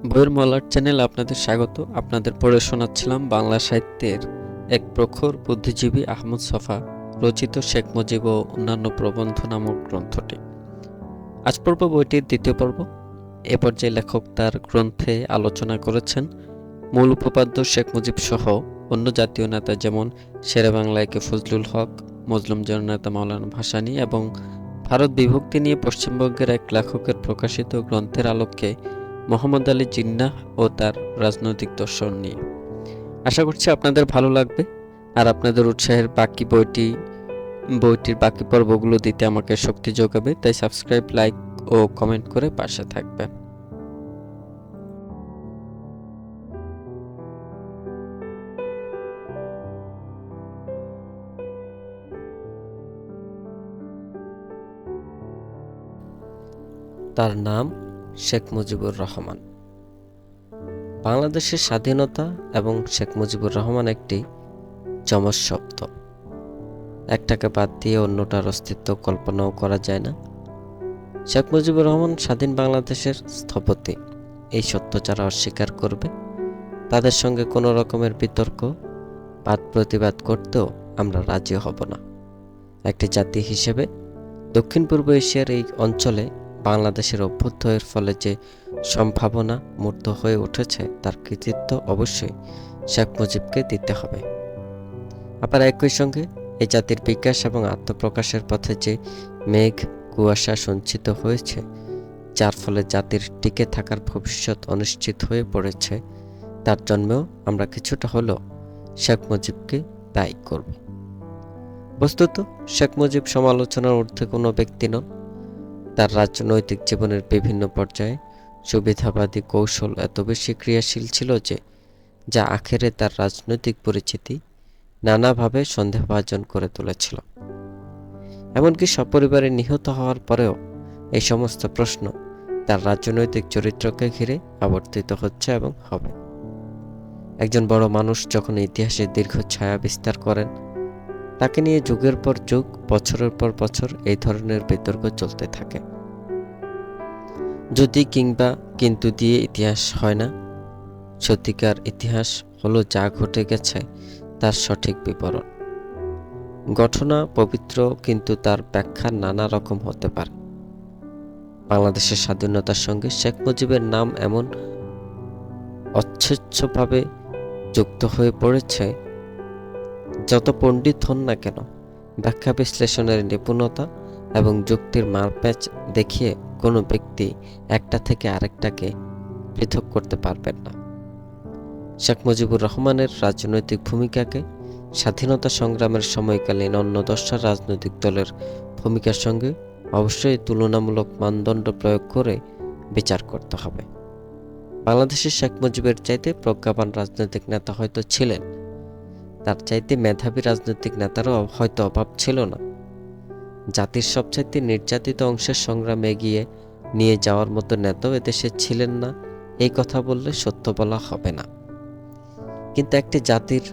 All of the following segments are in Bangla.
বইয়ের মলাট চ্যানেল আপনাদের স্বাগত। আপনাদের পড়ে শোনাচ্ছিলাম বাংলা সাহিত্যের এক প্রখর বুদ্ধিজীবী আহমদ ছফা রচিত শেখ মুজিব ও অন্যান্য প্রবন্ধ নামক গ্রন্থটি। আজ পড়ব বইটির দ্বিতীয় পর্ব। এ পর্যায়ে লেখক তার গ্রন্থে আলোচনা করেছেন মূল উপপাদ্য শেখ মুজিব সহ অন্য জাতীয় নেতা যেমন শেরে বাংলায় কে ফজলুল হক, মজলুম জননেতা মাওলানা ভাসানী এবং ভারত বিভক্তি নিয়ে পশ্চিমবঙ্গের এক লেখকের প্রকাশিত গ্রন্থের আলোকে মোহাম্মদ আলী জিন্নাহ ও তার রাজনৈতিক দর্শন নিয়ে। আশা করছি আপনাদের ভালো লাগবে, আর আপনাদের উৎসাহের বইটির বাকি পর্বগুলো দিতে আমাকে শক্তি যোগাবে। তাই সাবস্ক্রাইব, লাইক ও কমেন্ট করে পাশে থাকবেন। তার নাম শেখ মুজিবুর রহমান। বাংলাদেশের স্বাধীনতা এবং শেখ মুজিবুর রহমান একটি যমজ শব্দ। একটাকে বাদ দিয়ে অন্যটার অস্তিত্ব কল্পনাও করা যায় না। শেখ মুজিবুর রহমান স্বাধীন বাংলাদেশের স্থপতি। এই সত্য যারা অস্বীকার করবে তাদের সঙ্গে কোনো রকমের বিতর্ক বাদ প্রতিবাদ করতেও আমরা রাজি হব না। একটি জাতি হিসেবে দক্ষিণ পূর্ব এশিয়ার এই অঞ্চলে বাংলাদেশের অভ্যুদয়ের ফলে যে সম্ভাবনা মূর্ত হয়ে উঠেছে তার কৃতিত্ব অবশ্যই শেখ মুজিবকে দিতে হবে। আবার একই সঙ্গে এই জাতির বিকাশ এবং আত্মপ্রকাশের পথে যে মেঘ কুয়াশা সঞ্চিত হয়েছে, যার ফলে জাতির টিকে থাকার ভবিষ্যৎ অনিশ্চিত হয়ে পড়েছে, তার জন্মেও আমরা কিছুটা হলেও শেখ মুজিবকে দায়ী করব। বস্তুত শেখ মুজিব সমালোচনার ঊর্ধ্বে কোনো ব্যক্তি নন। তার রাজনৈতিক জীবনের বিভিন্ন পর্যায়ে সুবিধাবাদী কৌশল এত বেশি ক্রিয়াশীল ছিল যে যা আখেরে তার রাজনৈতিক পরিচিতি নানাভাবে সন্দেহভাজন করে তুলেছিল। এমনকি সপরিবারে নিহত হওয়ার পরেও এই সমস্ত প্রশ্ন তার রাজনৈতিক চরিত্রকে ঘিরে আবর্তিত হচ্ছে এবং হবে। একজন বড় মানুষ যখন ইতিহাসে দীর্ঘ ছায়া বিস্তার করেন, তাকে নিয়ে যুগের পর যুগ, বছরের পর বছর এই ধরনের বিতর্ক চলতে থাকে। যদি কিংবা কিন্তু দিয়ে ইতিহাস হয় না। সত্যিকার ইতিহাস হলো যা ঘটে গেছে তার সঠিক বিবরণ। ঘটনা পবিত্র, কিন্তু তার ব্যাখ্যা নানা রকম হতে পারে। বাংলাদেশের স্বাধীনতার সঙ্গে শেখ মুজিবের নাম এমন অচ্ছেদ্যভাবে যুক্ত হয়ে পড়েছে, যত পণ্ডিত হন না কেন, ব্যাখ্যা বিশ্লেষণের নিপুণতা এবং যুক্তির মারপ্যাচ দেখিয়ে কোনো ব্যক্তি একটা থেকে আরেকটাকে পৃথক করতে পারবেন না। শেখ মুজিবুর রহমানের রাজনৈতিক ভূমিকাকে স্বাধীনতা সংগ্রামের সময়কালীন অন্য 10টা রাজনৈতিক দলের ভূমিকার সঙ্গে অবশ্যই তুলনামূলক মানদণ্ড প্রয়োগ করে বিচার করতে হবে। বাংলাদেশের শেখ মুজিবের চাইতে প্রজ্ঞাবান রাজনৈতিক নেতা হয়তো ছিলেন, তার চাইতে মেধাবী রাজনৈতিক নেতারও হয়তো অভাব ছিল না। জাতির সবচাইতে নির্যাতিত অংশের সংগ্রাম এগিয়ে নিয়ে যাওয়ার মতো নেতাও এদেশে ছিলেন না, এই কথা বললে সত্য বলা হবে না। কিন্তু একটি জাতির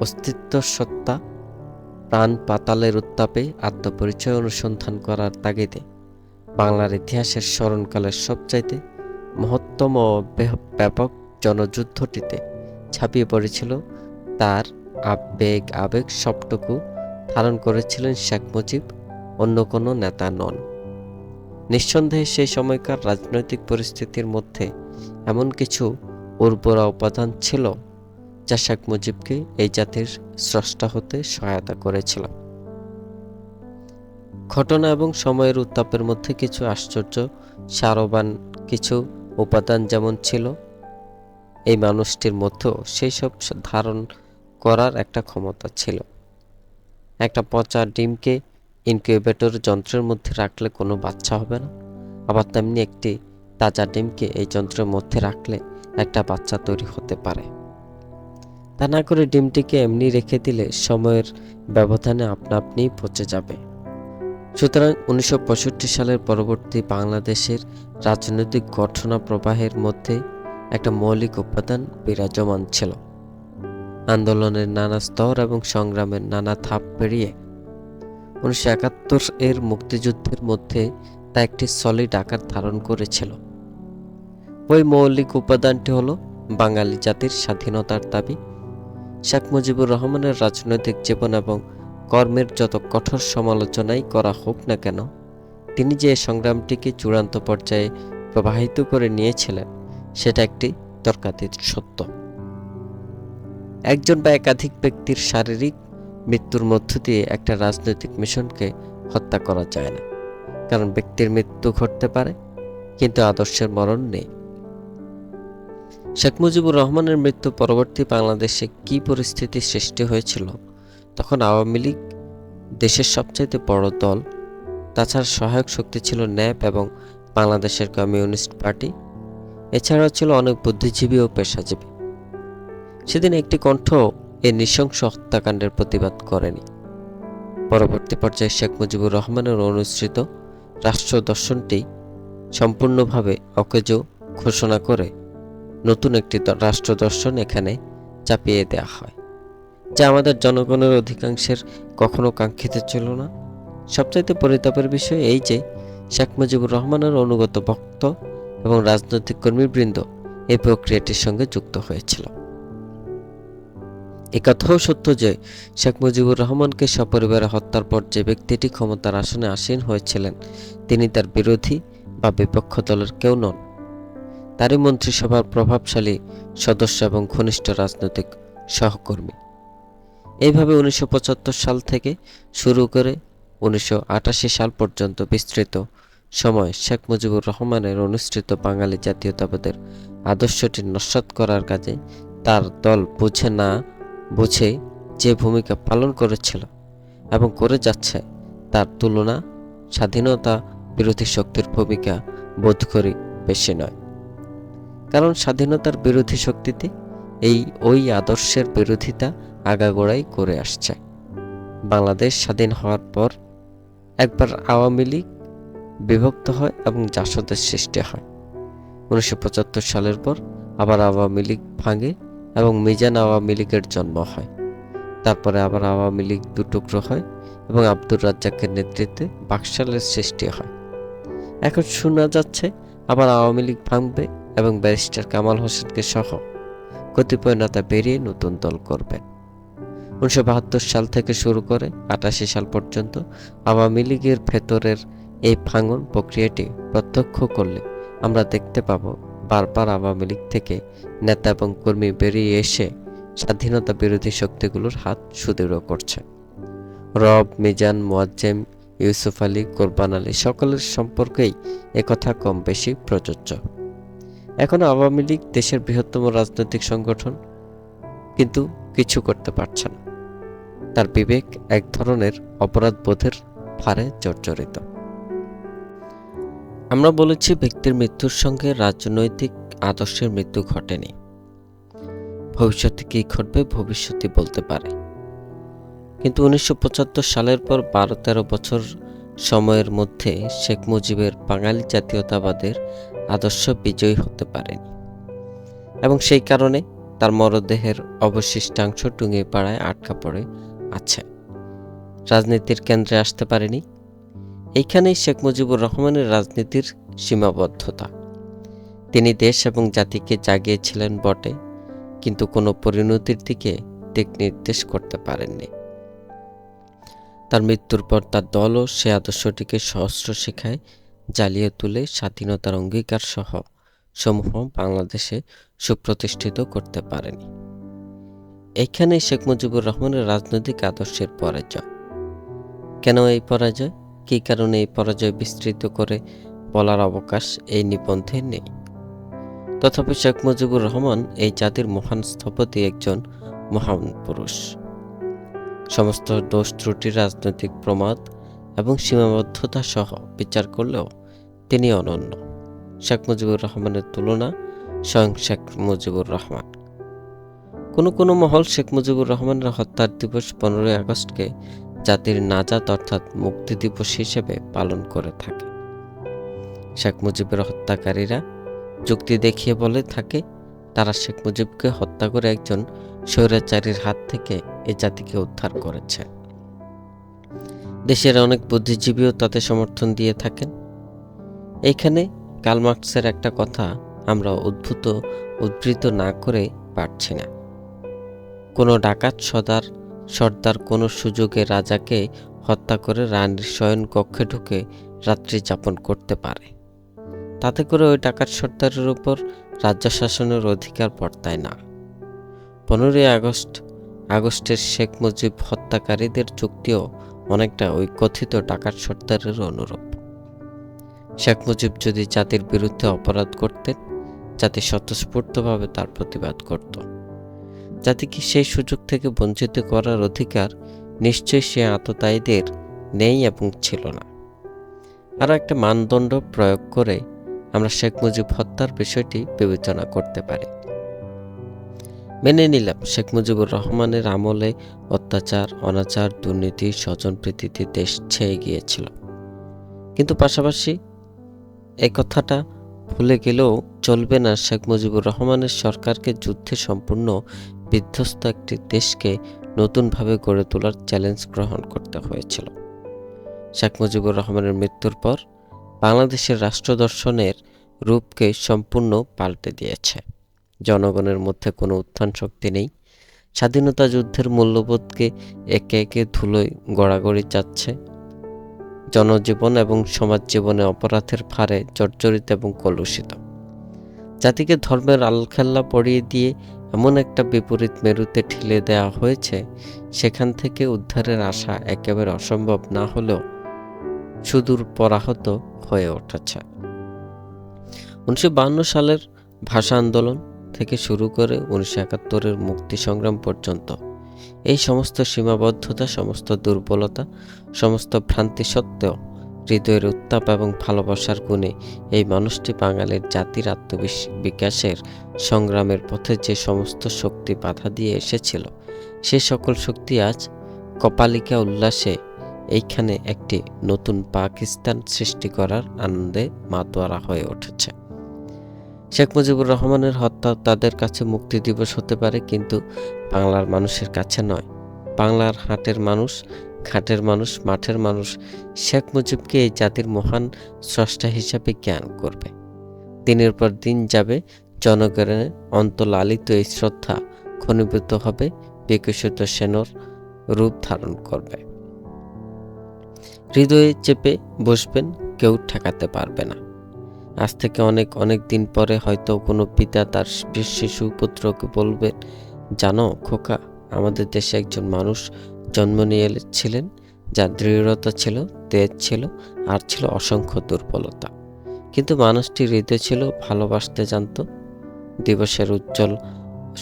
অস্তিত্ব সত্তা প্রাণ পাতালের উত্তাপে আত্মপরিচয় অনুসন্ধান করার তাগিদে বাংলার ইতিহাসের স্মরণকালের সবচাইতে মহত্তম ও ব্যাপক জনযুদ্ধটিতে ঝাঁপিয়ে পড়েছিল। তার আবেগ সবটুকু ধারণ করেছিলেন শেখ মুজিব, অন্য কোনো নেতা নন। নিঃসন্দেহে সেই সময়কার রাজনৈতিক পরিস্থিতির মধ্যে এমন কিছু উর্বরা উপাদান ছিল যা শেখ মুজিবকে এই জাতির স্রষ্টা হতে সহায়তা করেছিল। ঘটনা এবং সময়ের উত্তাপের মধ্যে কিছু আশ্চর্য সারবান কিছু উপাদান যেমন ছিল, এই মানুষটির মধ্যেও সেই সব ধারণ করার একটা ক্ষমতা ছিল। একটা পচা ডিমকে ইনকিউবেটর যন্ত্রের মধ্যে রাখলে কোনো বাচ্চা হবে না, আবার তেমনি একটি তাজা ডিমকে এই যন্ত্রের মধ্যে রাখলে একটা বাচ্চা তৈরি হতে পারে। তা না করে ডিমটিকে এমনি রেখে দিলে সময়ের ব্যবধানে আপনা আপনিই পচে যাবে। সুতরাং 1965 সালের পরবর্তী বাংলাদেশের রাজনৈতিক ঘটনা প্রবাহের মধ্যে একটা মৌলিক উপাদান বিরাজমান ছিল। আন্দোলনের নানা স্তর এবং সংগ্রামের নানা ধাপ পেরিয়ে 1971 এর মুক্তিযুদ্ধের মধ্যে তা একটি সলিড আকার ধারণ করেছিল। ওই মৌলিক উপাদানটি হলো বাঙালি জাতির স্বাধীনতার দাবি। শেখ মুজিবুর রহমানের রাজনৈতিক জীবন এবং কর্মের যত কঠোর সমালোচনাই করা হোক না কেন, তিনি যে সংগ্রামটিকে চূড়ান্ত পর্যায়ে প্রবাহিত করে নিয়েছিলেন সেটা একটি তর্কাতীত সত্য। একজন বা একাধিক ব্যক্তির শারীরিক মৃত্যুর মধ্য দিয়ে একটা রাজনৈতিক মিশনকে হত্যা করা যায় না, কারণ ব্যক্তির মৃত্যু ঘটতে পারে কিন্তু আদর্শের মরণ নেই। শেখ মুজিবুর রহমানের মৃত্যু পরবর্তী বাংলাদেশে কি পরিস্থিতি সৃষ্টি হয়েছিল? তখন আওয়ামী লীগ দেশের সবচেয়ে বড় দল, তাছাড়া সহায়ক শক্তি ছিল ন্যাপ এবং বাংলাদেশের কমিউনিস্ট পার্টি। এছাড়াও ছিল অনেক বুদ্ধিজীবী ও পেশাজীবী। সেদিন একটি কণ্ঠ এই নৃশংস হত্যাকাণ্ডের প্রতিবাদ করেনি। পরবর্তী পর্যায়ে শেখ মুজিবুর রহমানের অনুসৃত রাষ্ট্র দর্শনটি সম্পূর্ণভাবে অকেজ ঘোষণা করে নতুন একটি রাষ্ট্র দর্শন এখানে চাপিয়ে দেওয়া হয়, যা আমাদের জনগণের অধিকাংশের কখনো কাঙ্ক্ষিত ছিল না। সবচাইতে পরিতাপের বিষয় এই যে শেখ মুজিবুর রহমানের অনুগত ভক্ত এবং রাজনৈতিক কর্মীবৃন্দ এই প্রক্রিয়াটির সঙ্গে যুক্ত হয়েছিল। একথাও সত্য যে শেখ মুজিবুর রহমানকে সপরিবারে হত্যার পর যে ব্যক্তিটি ক্ষমতার আসনে আসীন হয়েছিলেন তিনি তার বিরোধী বা বিপক্ষ দলের কেউ নন। তারই মন্ত্রিসভার প্রভাবশালী সদস্য এবং ঘনিষ্ঠ রাজনৈতিক সহকর্মী। এইভাবে 1975 সাল থেকে শুরু করে 1988 সাল পর্যন্ত বিস্তৃত সময় শেখ মুজিবুর রহমানের অনুসৃত বাঙালি জাতীয়তাবাদের আদর্শটি নস্যাৎ করার কাজে তার দল বুঝে না বুঝে যে ভূমিকা পালন করেছিল এবং করে যাচ্ছে তার তুলনা স্বাধীনতা বিরোধী শক্তির ভূমিকা বোধ করি বেশি নয়। কারণ স্বাধীনতার বিরোধী শক্তিতে ওই আদর্শের বিরোধিতা আগাগোড়াই করে আসছে। বাংলাদেশ স্বাধীন হওয়ার পর একবার আওয়ামী লীগ বিভক্ত হয় এবং জাসদের সৃষ্টি হয়। 1975 সালের পর আবার আওয়ামী লীগ ভাঙে এবং মিজান আওয়ামী লীগের জন্ম হয়। তারপরে আবার আওয়ামী লীগ দুটুকরো হয় এবং আব্দুর রাজ্জাকের নেতৃত্বে বাকশালের সৃষ্টি হয়। এখন শোনা যাচ্ছে আবার আওয়ামী লীগ ভাঙবে এবং ব্যারিস্টার কামাল হোসেনকে সহ কতিপয় নেতা বেরিয়ে নতুন দল করবেন। 1972 সাল থেকে শুরু করে 88 সাল পর্যন্ত আওয়ামী লীগের ভেতরের এই ভাঙন প্রক্রিয়াটি প্রত্যক্ষ করলে আমরা দেখতে পাব বারবার আওয়ামী লীগ থেকে নেতা এবং কর্মী বেরিয়ে এসে স্বাধীনতা বিরোধী শক্তিগুলোর হাত সুদৃঢ় করছে। রব, মিজান, মোয়াজ্জেম, ইউসুফ আলী, কোরবান আলী সকলের সম্পর্কেই একথা কম বেশি প্রযোজ্য। এখন আওয়ামী লীগ দেশের বৃহত্তম রাজনৈতিক সংগঠন, কিন্তু কিছু করতে পারছে না। তার বিবেক এক ধরনের অপরাধ বোধের ভারে জর্জরিত। আমরা বলেছি ব্যক্তির মৃত্যুর সঙ্গে রাজনৈতিক আদর্শের মৃত্যু ঘটেনি। ভবিষ্যতে কি ঘটবে ভবিষ্যৎই বলতে পারে। কিন্তু 1975 সালের পর 12-13 বছর সময়ের মধ্যে শেখ মুজিবের বাঙালি জাতীয়তাবাদের আদর্শ বিজয়ী হতে পারেনি এবং সেই কারণে তার মরদেহের অবশিষ্টাংশ টুঙ্গিপাড়ায় আটকা পড়ে আছে, রাজনীতির কেন্দ্রে আসতে পারেনি। এইখানেই শেখ মুজিবুর রহমানের রাজনীতির সীমাবদ্ধতা। তিনি দেশ এবং জাতিকে জাগিয়েছিলেন বটে, কিন্তু কোনো পরিণতির দিকে দিক নির্দেশ করতে পারেননি। তার মৃত্যুর পর তার দলও সে আদর্শটিকে সহস্র শিখায় জ্বালিয়ে তুলে স্বাধীনতার অঙ্গীকার সহ সমূহ বাংলাদেশে সুপ্রতিষ্ঠিত করতে পারেনি। এইখানেই শেখ মুজিবুর রহমানের রাজনৈতিক আদর্শের পরাজয়। কেন এই পরাজয়, কী কারণে এই পরাজয় বিস্তৃত করে বলার অবকাশ এই নিবন্ধে নেই। তথাপি শেখ মুজিবুর রহমান এই জাতির মহান স্থপতি, একজন মহান পুরুষ। সমস্ত দোষ ত্রুটি, রাজনৈতিক প্রমাদ এবং সীমাবদ্ধতা সহ বিচার করলেও তিনি অনন্য। শেখ মুজিবুর রহমানের তুলনা স্বয়ং শেখ মুজিবুর রহমান। কোনো মহল শেখ মুজিবুর রহমানের হত্যার দিবস 15ই আগস্টকে জাতির নাজাত অর্থাৎ মুক্তি দিবস হিসেবে পালন করে থাকে। শেখ মুজিবের হত্যাকারীরা যুক্তি দেখিয়ে বলে থাকে তারা শেখ মুজিবকে হত্যা করে একজন স্বৈরাচারীর হাত থেকে এ জাতিকে উদ্ধার করেছে। দেশের অনেক বুদ্ধিজীবীও তাতে সমর্থন দিয়ে থাকেন। এইখানে কার্ল মার্কসের একটা কথা আমরা উদ্ধৃত না করে পারছি না। কোনো ডাকাত সর্দার কোনো সুযোগে রাজাকে হত্যা করে রানীর শয়ন কক্ষে ঢুকে রাত্রি যাপন করতে পারে। তাতে করে ওই ডাকাত সর্দারের উপর রাজ্য শাসনের অধিকার বর্তায় না। 15ই আগস্টের শেখ মুজিব হত্যাকারীদের যুক্তিও অনেকটা ওই কথিত ডাকাত সর্দারের অনুরূপ। শেখ মুজিব যদি জাতির বিরুদ্ধে অপরাধ করতেন, জাতি স্বতঃস্ফূর্তভাবে তার প্রতিবাদ করত। জাতিকে সেই সুযোগ থেকে বঞ্চিত করার অধিকার নিশ্চয়ই সে আততায়ীদের নেই এবং ছিল না। আরও একটা মানদণ্ড প্রয়োগ করে আমরা শেখ মুজিব হত্যার বিষয়টি বিবেচনা করতে পারি। মেনে নিলাম শেখ মুজিবুর রহমানের আমলে অত্যাচার, অনাচার, দুর্নীতি, স্বজনপ্রীতিতে দেশ ছেয়ে গিয়েছিল। কিন্তু পাশাপাশি এই কথাটা ভুলে গেলেও চলবে না, শেখ মুজিবুর রহমানের সরকারকে যুদ্ধে সম্পূর্ণ বিধ্বস্ত একটি দেশকে নতুনভাবে গড়ে তোলার চ্যালেঞ্জ গ্রহণ করতে হয়েছিল। শেখ মুজিবুর রহমানের মৃত্যুর পর বাংলাদেশের রাষ্ট্রদর্শনের রূপকে সম্পূর্ণ পাল্টে দিয়েছে। জনগণের মধ্যে কোনো উত্থান শক্তি নেই। স্বাধীনতা যুদ্ধের মূল্যবোধকে একে একে ধুলোয় গড়াগড়ি যাচ্ছে। জনজীবন এবং সমাজ জীবনে অপরাধের ভারে জর্জরিত এবং কলুষিত। জাতিকে ধর্মের আলখেল্লা পরিয়ে দিয়ে এমন একটা বিপরীত মেরুতে ঠেলে দেওয়া হয়েছে, সেখান থেকে উদ্ধারের আশা একেবারে অসম্ভব না হলেও সুদূর পরাহত হয়ে উঠেছে। 1952 সালের ভাষা আন্দোলন থেকে শুরু করে 1971-এর মুক্তি সংগ্রাম পর্যন্ত এই সমস্ত সীমাবদ্ধতা, সমস্ত দুর্বলতা, সমস্ত ভ্রান্তি সত্ত্বেও হৃদয়ের উত্তাপ এবং ভালোবাসার গুণে এই মানুষটি বাঙালির জাতির আত্মবিকাশের সংগ্রামের পথে যে সমস্ত শক্তি বাধা দিয়ে এসেছিল, সে সকল শক্তি আজ কপালিকা উল্লাসে এইখানে একটি নতুন পাকিস্তান সৃষ্টি করার আনন্দে মাতোয়ারা হয়ে উঠেছে। শেখ মুজিবুর রহমানের হত্যা তাদের কাছে মুক্তি দিবস হতে পারে, কিন্তু বাংলার মানুষের কাছে নয়। বাংলার হাটের মানুষ, ঘাটের মানুষ, মাঠের মানুষ শেখ মুজিবকে এই জাতির মহান স্রষ্টা হিসাবে জ্ঞান করবে। দিনের পর দিন যাবে, জনগণের অন্তলালিত এই শ্রদ্ধা ঘনীভূত হবে, বিকশিত সেনর রূপ ধারণ করবে। হৃদয়ে চেপে বসবেন, কেউ ঠেকাতে পারবে না। আজ থেকে অনেক অনেক দিন পরে হয়তো কোনো পিতা তার শিশু পুত্রকে বলবেন, জানো খোকা, আমাদের দেশে একজন মানুষ জন্ম নিয়েছিলেন যার দৃঢ়তা ছিল, তেজ ছিল, আর ছিল অসংখ্য দুর্বলতা, কিন্তু মানুষটির হৃদয় ছিল, ভালোবাসতে জানত। দিবসের উজ্জ্বল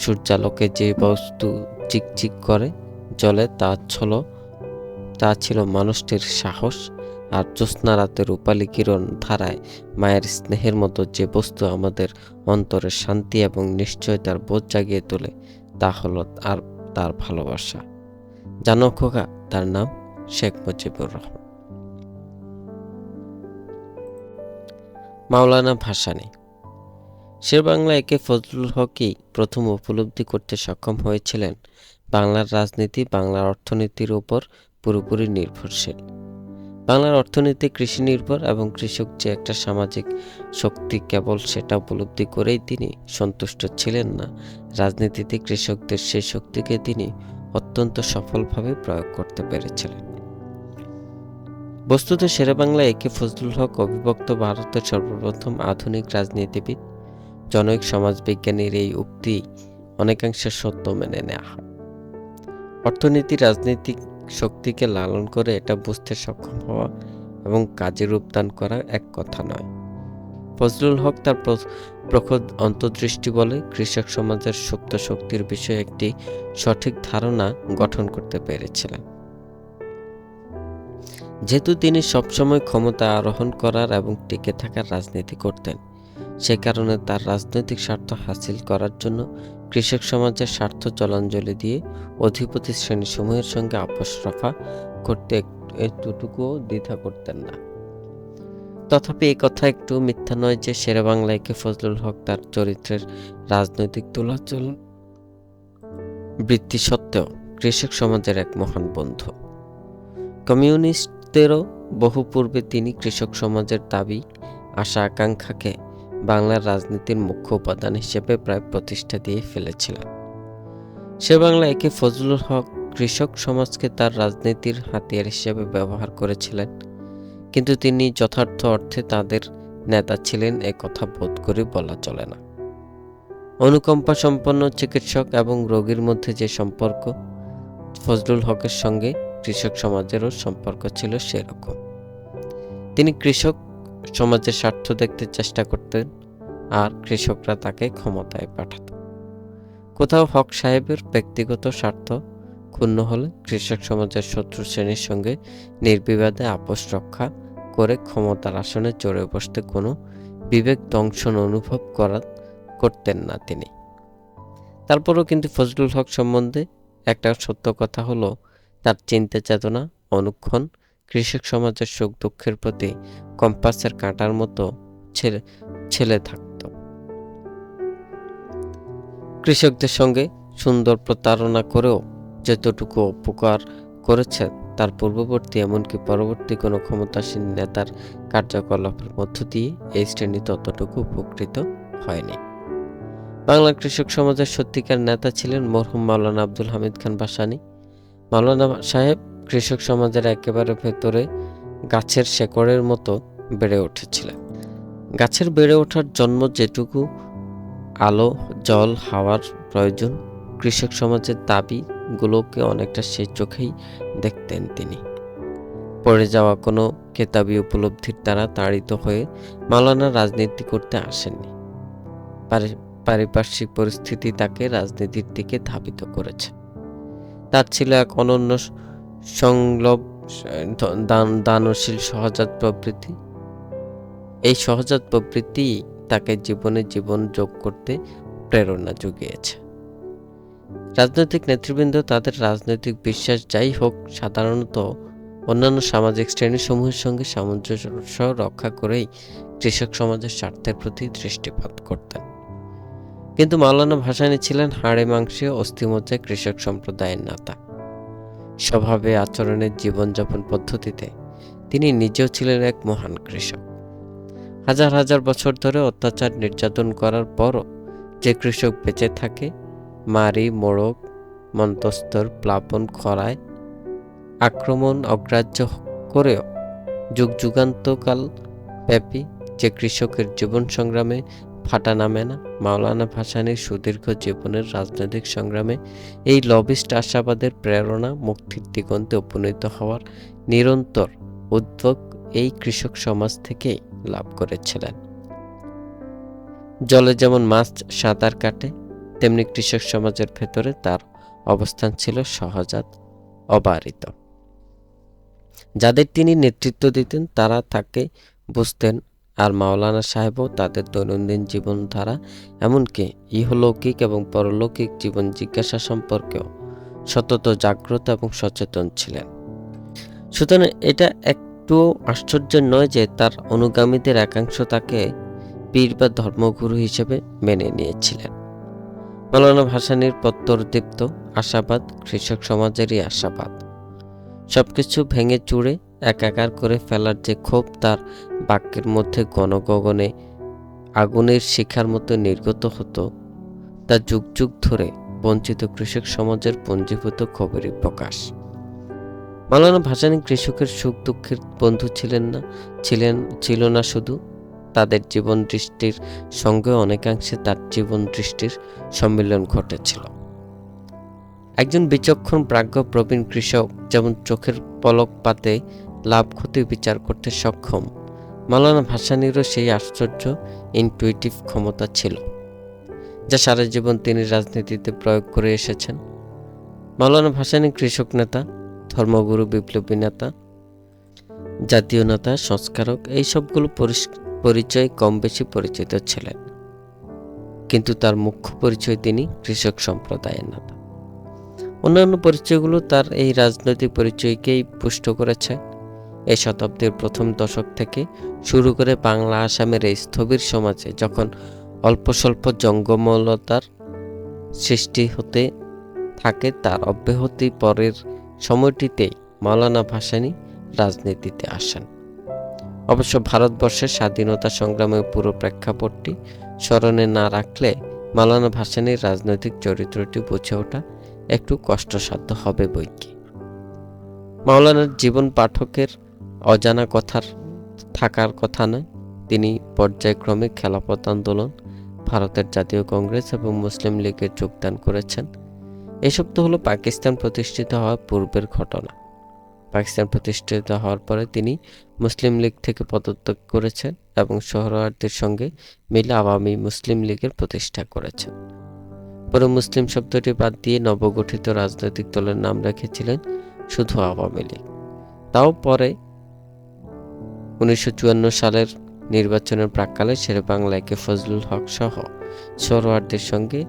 সূর্যালোকে যে বস্তু চিকচিক করে জ্বলে তা ছিল মানুষটির সাহস। আর জ্যোৎস্না রাতের রূপালী কিরণ ধারায় মায়ের স্নেহের মতো যে বস্তু আমাদের অন্তরে শান্তি এবং নিশ্চয়তার বোধ জাগিয়ে তোলে, তা হলো তার ভালোবাসা। জানো খোকা, তার নাম শেখ মুজিবুর রহমান। মাওলানা ভাসানী। শেরবাংলা একে ফজলুল হকই প্রথম উপলব্ধি করতে সক্ষম হয়েছিলেন বাংলার রাজনীতি বাংলার অর্থনীতির উপর পুরোপুরি নির্ভরশীল। বাংলার অর্থনীতি কৃষি নির্ভর এবং কৃষক যে একটা সামাজিক শক্তি, কেবল সেটা উপলব্ধি করেই তিনি সন্তুষ্ট ছিলেন না। রাজনীতিতে কৃষকদের সেই শক্তিকে তিনি অত্যন্ত সফলভাবে প্রয়োগ করতে পেরেছিলেন। বস্তুত শেরেবাংলা একে ফজলুল হক অবিভক্ত ভারতের সর্বপ্রথম আধুনিক রাজনীতিবিদ। জনৈক সমাজবিজ্ঞানীর এই উক্তি অনেকাংশে সত্য মেনে নেওয়া হয়। অর্থনীতি রাজনৈতিক শক্তিকে লালন করে এটা বুঝতে সক্ষম হওয়া এবং কাজে রূপদান করা এক কথা নয়। ফজলুল হক তার প্রখর অন্তর্দৃষ্টি বলে কৃষক সমাজের সুপ্ত শক্তির বিষয়ে একটি সঠিক ধারণা গঠন করতে পেরেছিলেন। যেহেতু তিনি সবসময় ক্ষমতা আরোহণ করার এবং টিকে থাকার রাজনীতি করতেন, সে কারণে তার রাজনৈতিক স্বার্থ হাসিল করার জন্য কৃষক সমাজের স্বার্থ জলাঞ্জলি দিয়ে অধিপতি শ্রেণীসমূহের সঙ্গে আপোষ রফা করতে একটুটুকুও দ্বিধা করতেন না। তথাপি এই কথা একটু মিথ্যা নয় যে শেরেবাংলাকে ফজলুল হক তার চরিত্রের রাজনৈতিক তোলাচল বৃত্তি সত্ত্বেও কৃষক সমাজের এক মহান বন্ধু। কমিউনিস্টদেরও বহু পূর্বে তিনি কৃষক সমাজের দাবি, আশা, আকাঙ্ক্ষাকে বাংলার রাজনীতির মুখ্য উপাদান হিসেবে প্রায় প্রতিষ্ঠা দিয়ে ফেলেছিলেন। সে বাংলা একে ফজলুল হক কৃষক সমাজকে তার রাজনীতির হাতিয়ার হিসেবে ব্যবহার করেছিলেন, কিন্তু তিনি যথার্থ অর্থে তাদের নেতা ছিলেন এ কথা বোধ করে বলা চলে না। অনুকম্পা সম্পন্ন চিকিৎসক এবং রোগীর মধ্যে যে সম্পর্ক, ফজলুল হকের সঙ্গে কৃষক সমাজেরও সম্পর্ক ছিল সেরকম। তিনি কৃষক সমাজের স্বার্থ দেখতে চেষ্টা করতেন, আর কৃষকরা তাকে ক্ষমতায় পাঠাত। কোথাও হক সাহেবের ব্যক্তিগত স্বার্থ ক্ষুণ্ণ হলে কৃষক সমাজের শত্রু শ্রেণীর সঙ্গে নির্বিবাদে আপোষ রক্ষা করে ক্ষমতার আসনে চড়ে বসতে কোনো বিবেক দংশন অনুভব করতেন না তিনি। তারপরও কিন্তু ফজলুল হক সম্বন্ধে একটা সত্য কথা হলো, তার চিন্তা চেতনা অনুক্ষণ কৃষক সমাজের সুখ দুঃখের প্রতি কম্পাসের কাঁটার মতো ছেলে থাকত। কৃষকদের সঙ্গে সুন্দর প্রতারণা করেও যতটুকু উপকার করেছেন, তার পূর্ববর্তী এমনকি পরবর্তী কোনো ক্ষমতাসীন নেতার কার্যকলাপের মধ্য দিয়ে এই শ্রেণী ততটুকু উপকৃত হয়নি। বাংলার কৃষক সমাজের সত্যিকার নেতা ছিলেন মরহুম মাওলানা আব্দুল হামিদ খান ভাসানী। মাওলানা সাহেব কৃষক সমাজের একেবারে ভেতরে গাছের শেকড়ের মতো বেড়ে উঠেছিলেন। গাছের বেড়ে ওঠার জন্য যেটুকু আলো, জল, হাওয়ার প্রয়োজন, কৃষক সমাজের দাবিগুলোকে অনেকটা সেই চোখেই দেখতেন তিনি। পড়ে যাওয়া কোনো কেতাবি উপলব্ধির দ্বারা তাড়িত হয়ে মাওলানা রাজনীতি করতে আসেননি। পারিপার্শ্বিক পরিস্থিতি তাকে রাজনীতির দিকে ধাবিত করেছে। তার ছিল এক অনন্য সংলভ দানশীল সহজাত প্রবৃত্তি। এই সহজাত প্রবৃত্তি তাকে জীবন যোগ করতে প্রেরণা জুগিয়েছে। রাজনৈতিক নেতৃবৃন্দ তাদের রাজনৈতিক বিশ্বাস যাই হোক, সাধারণত অন্যান্য সামাজিক শ্রেণীসমূহের সঙ্গে সামঞ্জস্য রক্ষা করেই কৃষক সমাজের স্বার্থের প্রতি দৃষ্টিপাত করতেন। কিন্তু মাওলানা ভাসানী ছিলেন হাড়ে মাংসে অস্থিমজ্জায় কৃষক সম্প্রদায়ের নেতা। স্বভাবে, আচরণের, জীবনযাপন পদ্ধতিতে তিনি নিজেও ছিলেন এক মহান কৃষক। হাজার হাজার বছর ধরে অত্যাচার নির্যাতন করার পরও যে কৃষক বেঁচে থাকে, মারি, মোড়ক, মন্তস্তর, প্লাবন, খরায় আক্রমণ অগ্রাহ্য করেও যুগান্তকাল ব্যাপী যে কৃষকের জীবন সংগ্রামে ফাটা নামে না, মাওলানা ভাসানীর সুদীর্ঘ জীবনের রাজনৈতিক সংগ্রামে এই লবিস্ট আশাবাদের প্রেরণা মুক্তির দিগন্তে উপনীত হওয়ার নিরন্তর উদ্যোগ এই কৃষক সমাজ থেকেই লাভ করেছিলেন। জলে যেমন মাছ সাঁতার কাটে, তেমনি কৃষক সমাজের ভেতরে তার অবস্থান ছিল সহজাত, অবারিত। যাদের তিনি নেতৃত্ব দিতেন তারা তাকে বুঝতেন, আর মাওলানা সাহেবও তাদের দৈনন্দিন জীবনধারা, এমনকি ইহলৌকিক এবং পরলৌকিক জীবন জিজ্ঞাসা সম্পর্কেও সতত জাগ্রত এবং সচেতন ছিলেন। সুতরাং এটা একটুও আশ্চর্যের নয় যে তার অনুগামীদের একাংশ তাকে পীর বা ধর্মগুরু হিসেবে মেনে নিয়েছিলেন। মাওলানা ভাসানীর প্রত্যরদীপ্ত আশাবাদ কৃষক সমাজেরই আশাবাদ। সবকিছু ভেঙে চুড়ে একাকার করে ফেলার যে ক্ষোভ তার বাক্যের মধ্যে গণগগনে আগুনের শিখার মতো নির্গত হতো, তা যুগ যুগ ধরে বঞ্চিত কৃষক সমাজের পঞ্জীভূত খবরই প্রকাশ। মাওলানা ভাসানী কৃষকের সুখ দুঃখের বন্ধু ছিল না শুধু, তাদের জীবন দৃষ্টির সঙ্গে অনেকাংশে তার জীবন দৃষ্টির সম্মিলন ঘটেছিল। একজন বিচক্ষণ প্রাজ্ঞ প্রবীণ কৃষক যেমন চোখের পলক পাতে লাভ ক্ষতি বিচার করতে সক্ষম, মাওলানা ভাসানীরও সেই আশ্চর্য ইনটুইটিভ ক্ষমতা ছিল, যা সারা জীবন তিনি রাজনীতিতে প্রয়োগ করে এসেছেন। মাওলানা ভাসানী কৃষক নেতা, ধর্মগুরু, বিপ্লবী নেতা, জাতীয় নেতা, সংস্কারক, এই সবগুলো পরিচয় কম বেশি পরিচিত ছিলেন, কিন্তু তার মুখ্য পরিচয় তিনি কৃষক সম্প্রদায়ের নেতা। অন্যান্য পরিচয়গুলো তার এই রাজনৈতিক পরিচয়কেই পুষ্ট করেছে। এই শতাব্দীর প্রথম দশক থেকে শুরু করে বাংলা আসামের এই স্থবির সমাজে যখন অল্প স্বল্প জঙ্গমলতার সৃষ্টি হতে থাকে, তার অব্যাহতি পরের সময়টিতেই মাওলানা ভাসানী রাজনীতিতে আসেন। অবশ্য ভারতবর্ষের স্বাধীনতা সংগ্রামের পুরো প্রেক্ষাপটটি স্মরণে না রাখলে মাওলানা ভাসানীর রাজনৈতিক চরিত্রটি বুঝে ওঠা একটু কষ্টসাধ্য হবে বৈকি। মাওলানার জীবন পাঠকের অজানা কথার থাকার কথা নয়। তিনি পর্যায়ক্রমে খেলাফত আন্দোলন, ভারতের জাতীয় কংগ্রেস এবং মুসলিম লীগে যোগদান করেছেন। এসব তো হলো পাকিস্তান প্রতিষ্ঠিত হওয়ার পূর্বের ঘটনা। পাকিস্তান প্রতিষ্ঠিত হওয়ার পরে তিনি মুসলিম লীগ থেকে পদত্যাগ করেছেন এবং সোহরাওয়ার্দীর সঙ্গে মিলে আওয়ামী মুসলিম লীগের প্রতিষ্ঠা করেছেন। পরে মুসলিম শব্দটি বাদ দিয়ে নবগঠিত রাজনৈতিক দলের নাম রেখেছিলেন শুধু আওয়ামী লীগ। তাও পরে 1954 সালের নির্বাচনের প্রাক্কালে শেরেবাংলা একে ফজলুল হক সহ সোহরাওয়ার্দীর সঙ্গে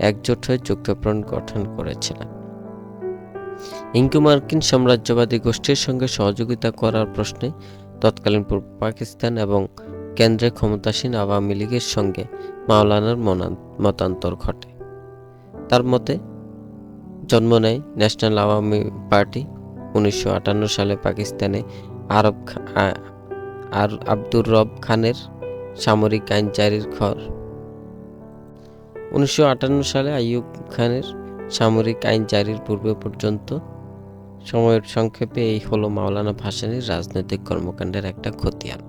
একজোট হয়ে যুক্তফ্রন্ট গঠন করেছিলেন। ইঙ্গো মার্কিন সাম্রাজ্যবাদী গোষ্ঠীর সঙ্গে সহযোগিতা করার প্রশ্নে তৎকালীন পূর্ব পাকিস্তান এবং কেন্দ্রে ক্ষমতাসীন আওয়ামী লীগের সঙ্গে মাওলানার মতান্তর ঘটে। তার মতে জন্ম নেয় ন্যাশনাল আওয়ামী পার্টি। 1958 সালে পাকিস্তানে আব্দুর রব খানের সামরিক আইন জারির ঘর 1958 সালে আইয়ুব খানের সামরিক আইন জারির পূর্বে পর্যন্ত সময়ের সংক্ষেপে এই হলো মাওলানা ভাসানীর রাজনৈতিক কর্মকাণ্ডের একটা খতিয়ান।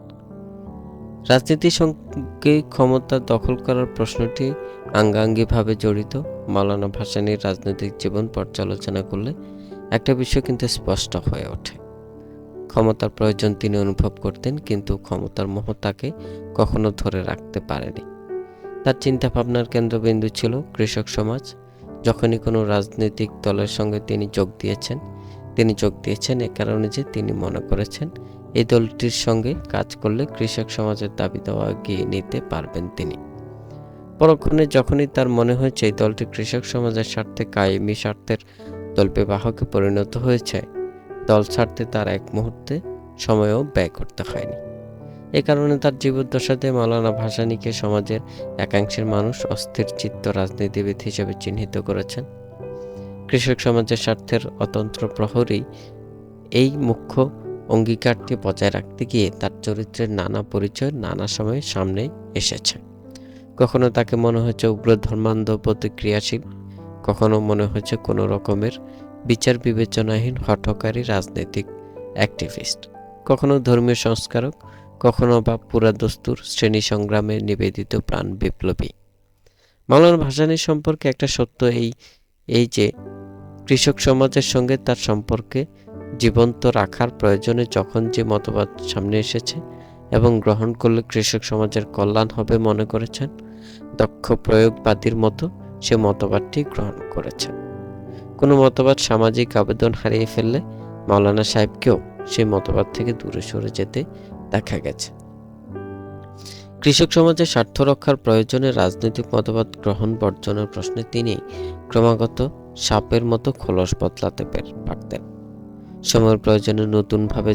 রাজনীতির সঙ্গে ক্ষমতা দখল করার প্রশ্নটি আঙ্গাঙ্গিভাবে জড়িত। মাওলানা ভাসানীর রাজনৈতিক জীবন পর্যালোচনা করলে একটা বিষয় কিন্তু স্পষ্ট হয়ে ওঠে। ক্ষমতার প্রয়োজন তিনি অনুভব করতেন, কিন্তু ক্ষমতার মোহ তাকে কখনো ধরে রাখতে পারেনি। তার চিন্তা ভাবনার কেন্দ্রবিন্দু ছিল কৃষক সমাজ। যখনই কোনো রাজনৈতিক দলের সঙ্গে তিনি যোগ দিয়েছেন এ কারণে যে তিনি মনে করেছেন এই দলটির সঙ্গে কাজ করলে কৃষক সমাজের দাবি দেওয়া এগিয়ে নিতে পারবেন তিনি। পরক্ষণে যখনই তার মনে হয়েছে এই দলটি কৃষক সমাজের স্বার্থে কায়েমি স্বার্থের দলবিবাহকে পরিণত হয়েছে, দল ছাড়তে তার এক মুহূর্তে সময়ও ব্যয় করতে হয়নি। এ কারণে তার জীবদ্দশাতে মাওলানা ভাসানীকে সমাজের একাংশের মানুষ অস্থির চিত্ত রাজনীতিবিদ হিসেবে চিহ্নিত করেছেন। কৃষক সমাজের স্বার্থের অতন্ত্র প্রহরী এই মুখ্য অঙ্গীকারটি বজায় রাখতে গিয়ে তার চরিত্রের নানা পরিচয় নানা সময়ে সামনে এসেছে। কখনো তাকে মনে হয়েছে উগ্র ধর্মান্ধ প্রতিক্রিয়াশীল, কখনো মনে হয়েছে কোনো রকমের বিচার বিবেচনাহীন হঠকারী রাজনৈতিক অ্যাক্টিভিস্ট, কখনো ধর্মীয় সংস্কারক, কখনো বা পুরাদস্তুর শ্রেণী সংগ্রামে নিবেদিত প্রাণ বিপ্লবী। মাওলানা ভাসানীর সম্পর্কে একটা সত্য এই যে কৃষক সমাজের সঙ্গে তার সম্পর্কে জীবন্ত রাখার প্রয়োজনে যখন যে মতবাদ সামনে এসেছে এবং গ্রহণ করলে কৃষক সমাজের কল্যাণ হবে মনে করেছেন, দক্ষ প্রয়োগবাদীর মতো সে মতবাদটি গ্রহণ করেছেন। কোনো মতবাদ সামাজিক আবেদন হারিয়ে ফেললে মাওলানা সাহেবকেও সেই মতবাদ থেকে দূরে সরে যেতে দেখা গেছে। কৃষক সমাজের স্বার্থ রক্ষার প্রয়োজনে রাজনৈতিক মতবাদ গ্রহণ বর্জনের প্রশ্নে তিনি ক্রমাগত সাপের মতো খোলস বদলাতে পারতেন। সময়ের প্রয়োজনে নতুনভাবে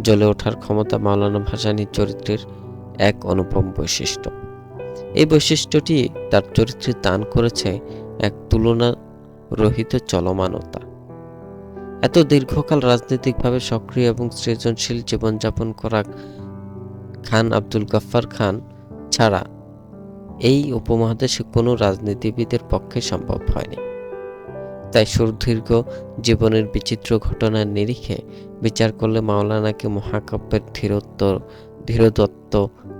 জ্বলে ওঠার ক্ষমতা মাওলানা ভাসানীর চরিত্রের এক অনুপম বৈশিষ্ট্য। এই বৈশিষ্ট্যটি তার চরিত্রে দান করেছে এক তুলনা রহিত চলমানতা। এত দীর্ঘকাল রাজনৈতিকভাবে সক্রিয় এবং সৃজনশীল জীবনযাপন করা খান আব্দুল গফফার খান ছাড়া এই উপমহাদেশে কোনো রাজনীতিবিদের পক্ষে সম্ভব হয়নি। তাই সুদীর্ঘ জীবনের বিচিত্র ঘটনার নিরিখে বিচার করলে মাওলানাকে মহাকাব্যের ধীরদত্ত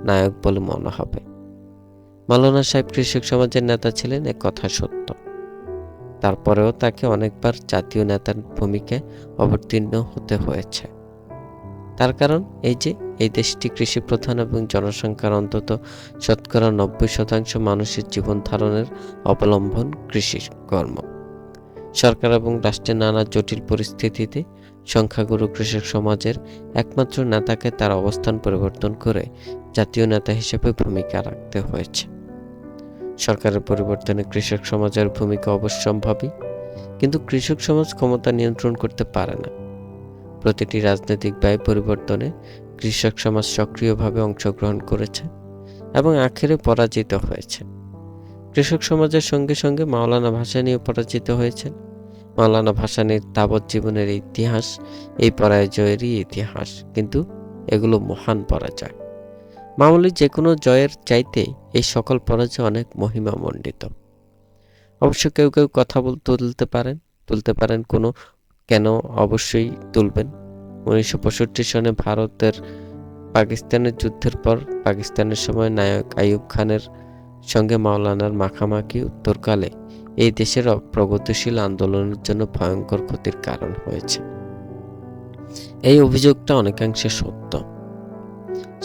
নায়ক বলে মনে হবে। মাওলানা সাহেব কৃষক সমাজের নেতা ছিলেন, এ কথা সত্য। তারপরেও তাকে অনেকবার জাতীয় নেতার ভূমিকায় অবতীর্ণ হতে হয়েছে। তার কারণ এই দেশটি কৃষি প্রধান এবং জনসংখ্যার অন্তত 90% মানুষের জীবন ধারণের অবলম্বন কৃষি কর্ম। সরকার এবং রাষ্ট্রের নানা জটিল পরিস্থিতিতে সংখ্যাগুরু কৃষক সমাজের একমাত্র নেতাকে তার অবস্থান পরিবর্তন করে জাতীয় নেতা হিসেবে ভূমিকা রাখতে হয়েছে। সরকারের পরিবর্তনে কৃষক সমাজের ভূমিকা অবশ্যম্ভাবী, কিন্তু কৃষক সমাজ ক্ষমতা নিয়ন্ত্রণ করতে পারে না। প্রতিটি রাজনৈতিক ব্যয় পরিবর্তনে কৃষক সমাজ সক্রিয়ভাবে অংশগ্রহণ করেছে এবং আখেরে পরাজিত হয়েছে। কৃষক সমাজের সঙ্গে সঙ্গে মাওলানা ভাসানীও পরাজিত হয়েছেন। মাওলানা ভাসানীর তাবৎ জীবনের ইতিহাস এই পরাজয়েরই ইতিহাস, কিন্তু এগুলো মহান পরাজয়। মামুলি যে কোনো জয়ের চাইতে এই সকল পরাজয় অনেক মহিমামণ্ডিত। অবশ্য কেউ কেউ কথা তুলতে পারেন কোনো কেন অবশ্যই তুলবেন। 1965 সনে ভারতের পাকিস্তানের যুদ্ধের পর পাকিস্তানের সময় নায়ক আইয়ুব খানের সঙ্গে মাওলানার মাখামাখি উত্তরকালে এই দেশের প্রগতিশীল আন্দোলনের জন্য ভয়ঙ্কর ক্ষতির কারণ হয়েছে। এই অভিযোগটা অনেকাংশে সত্য।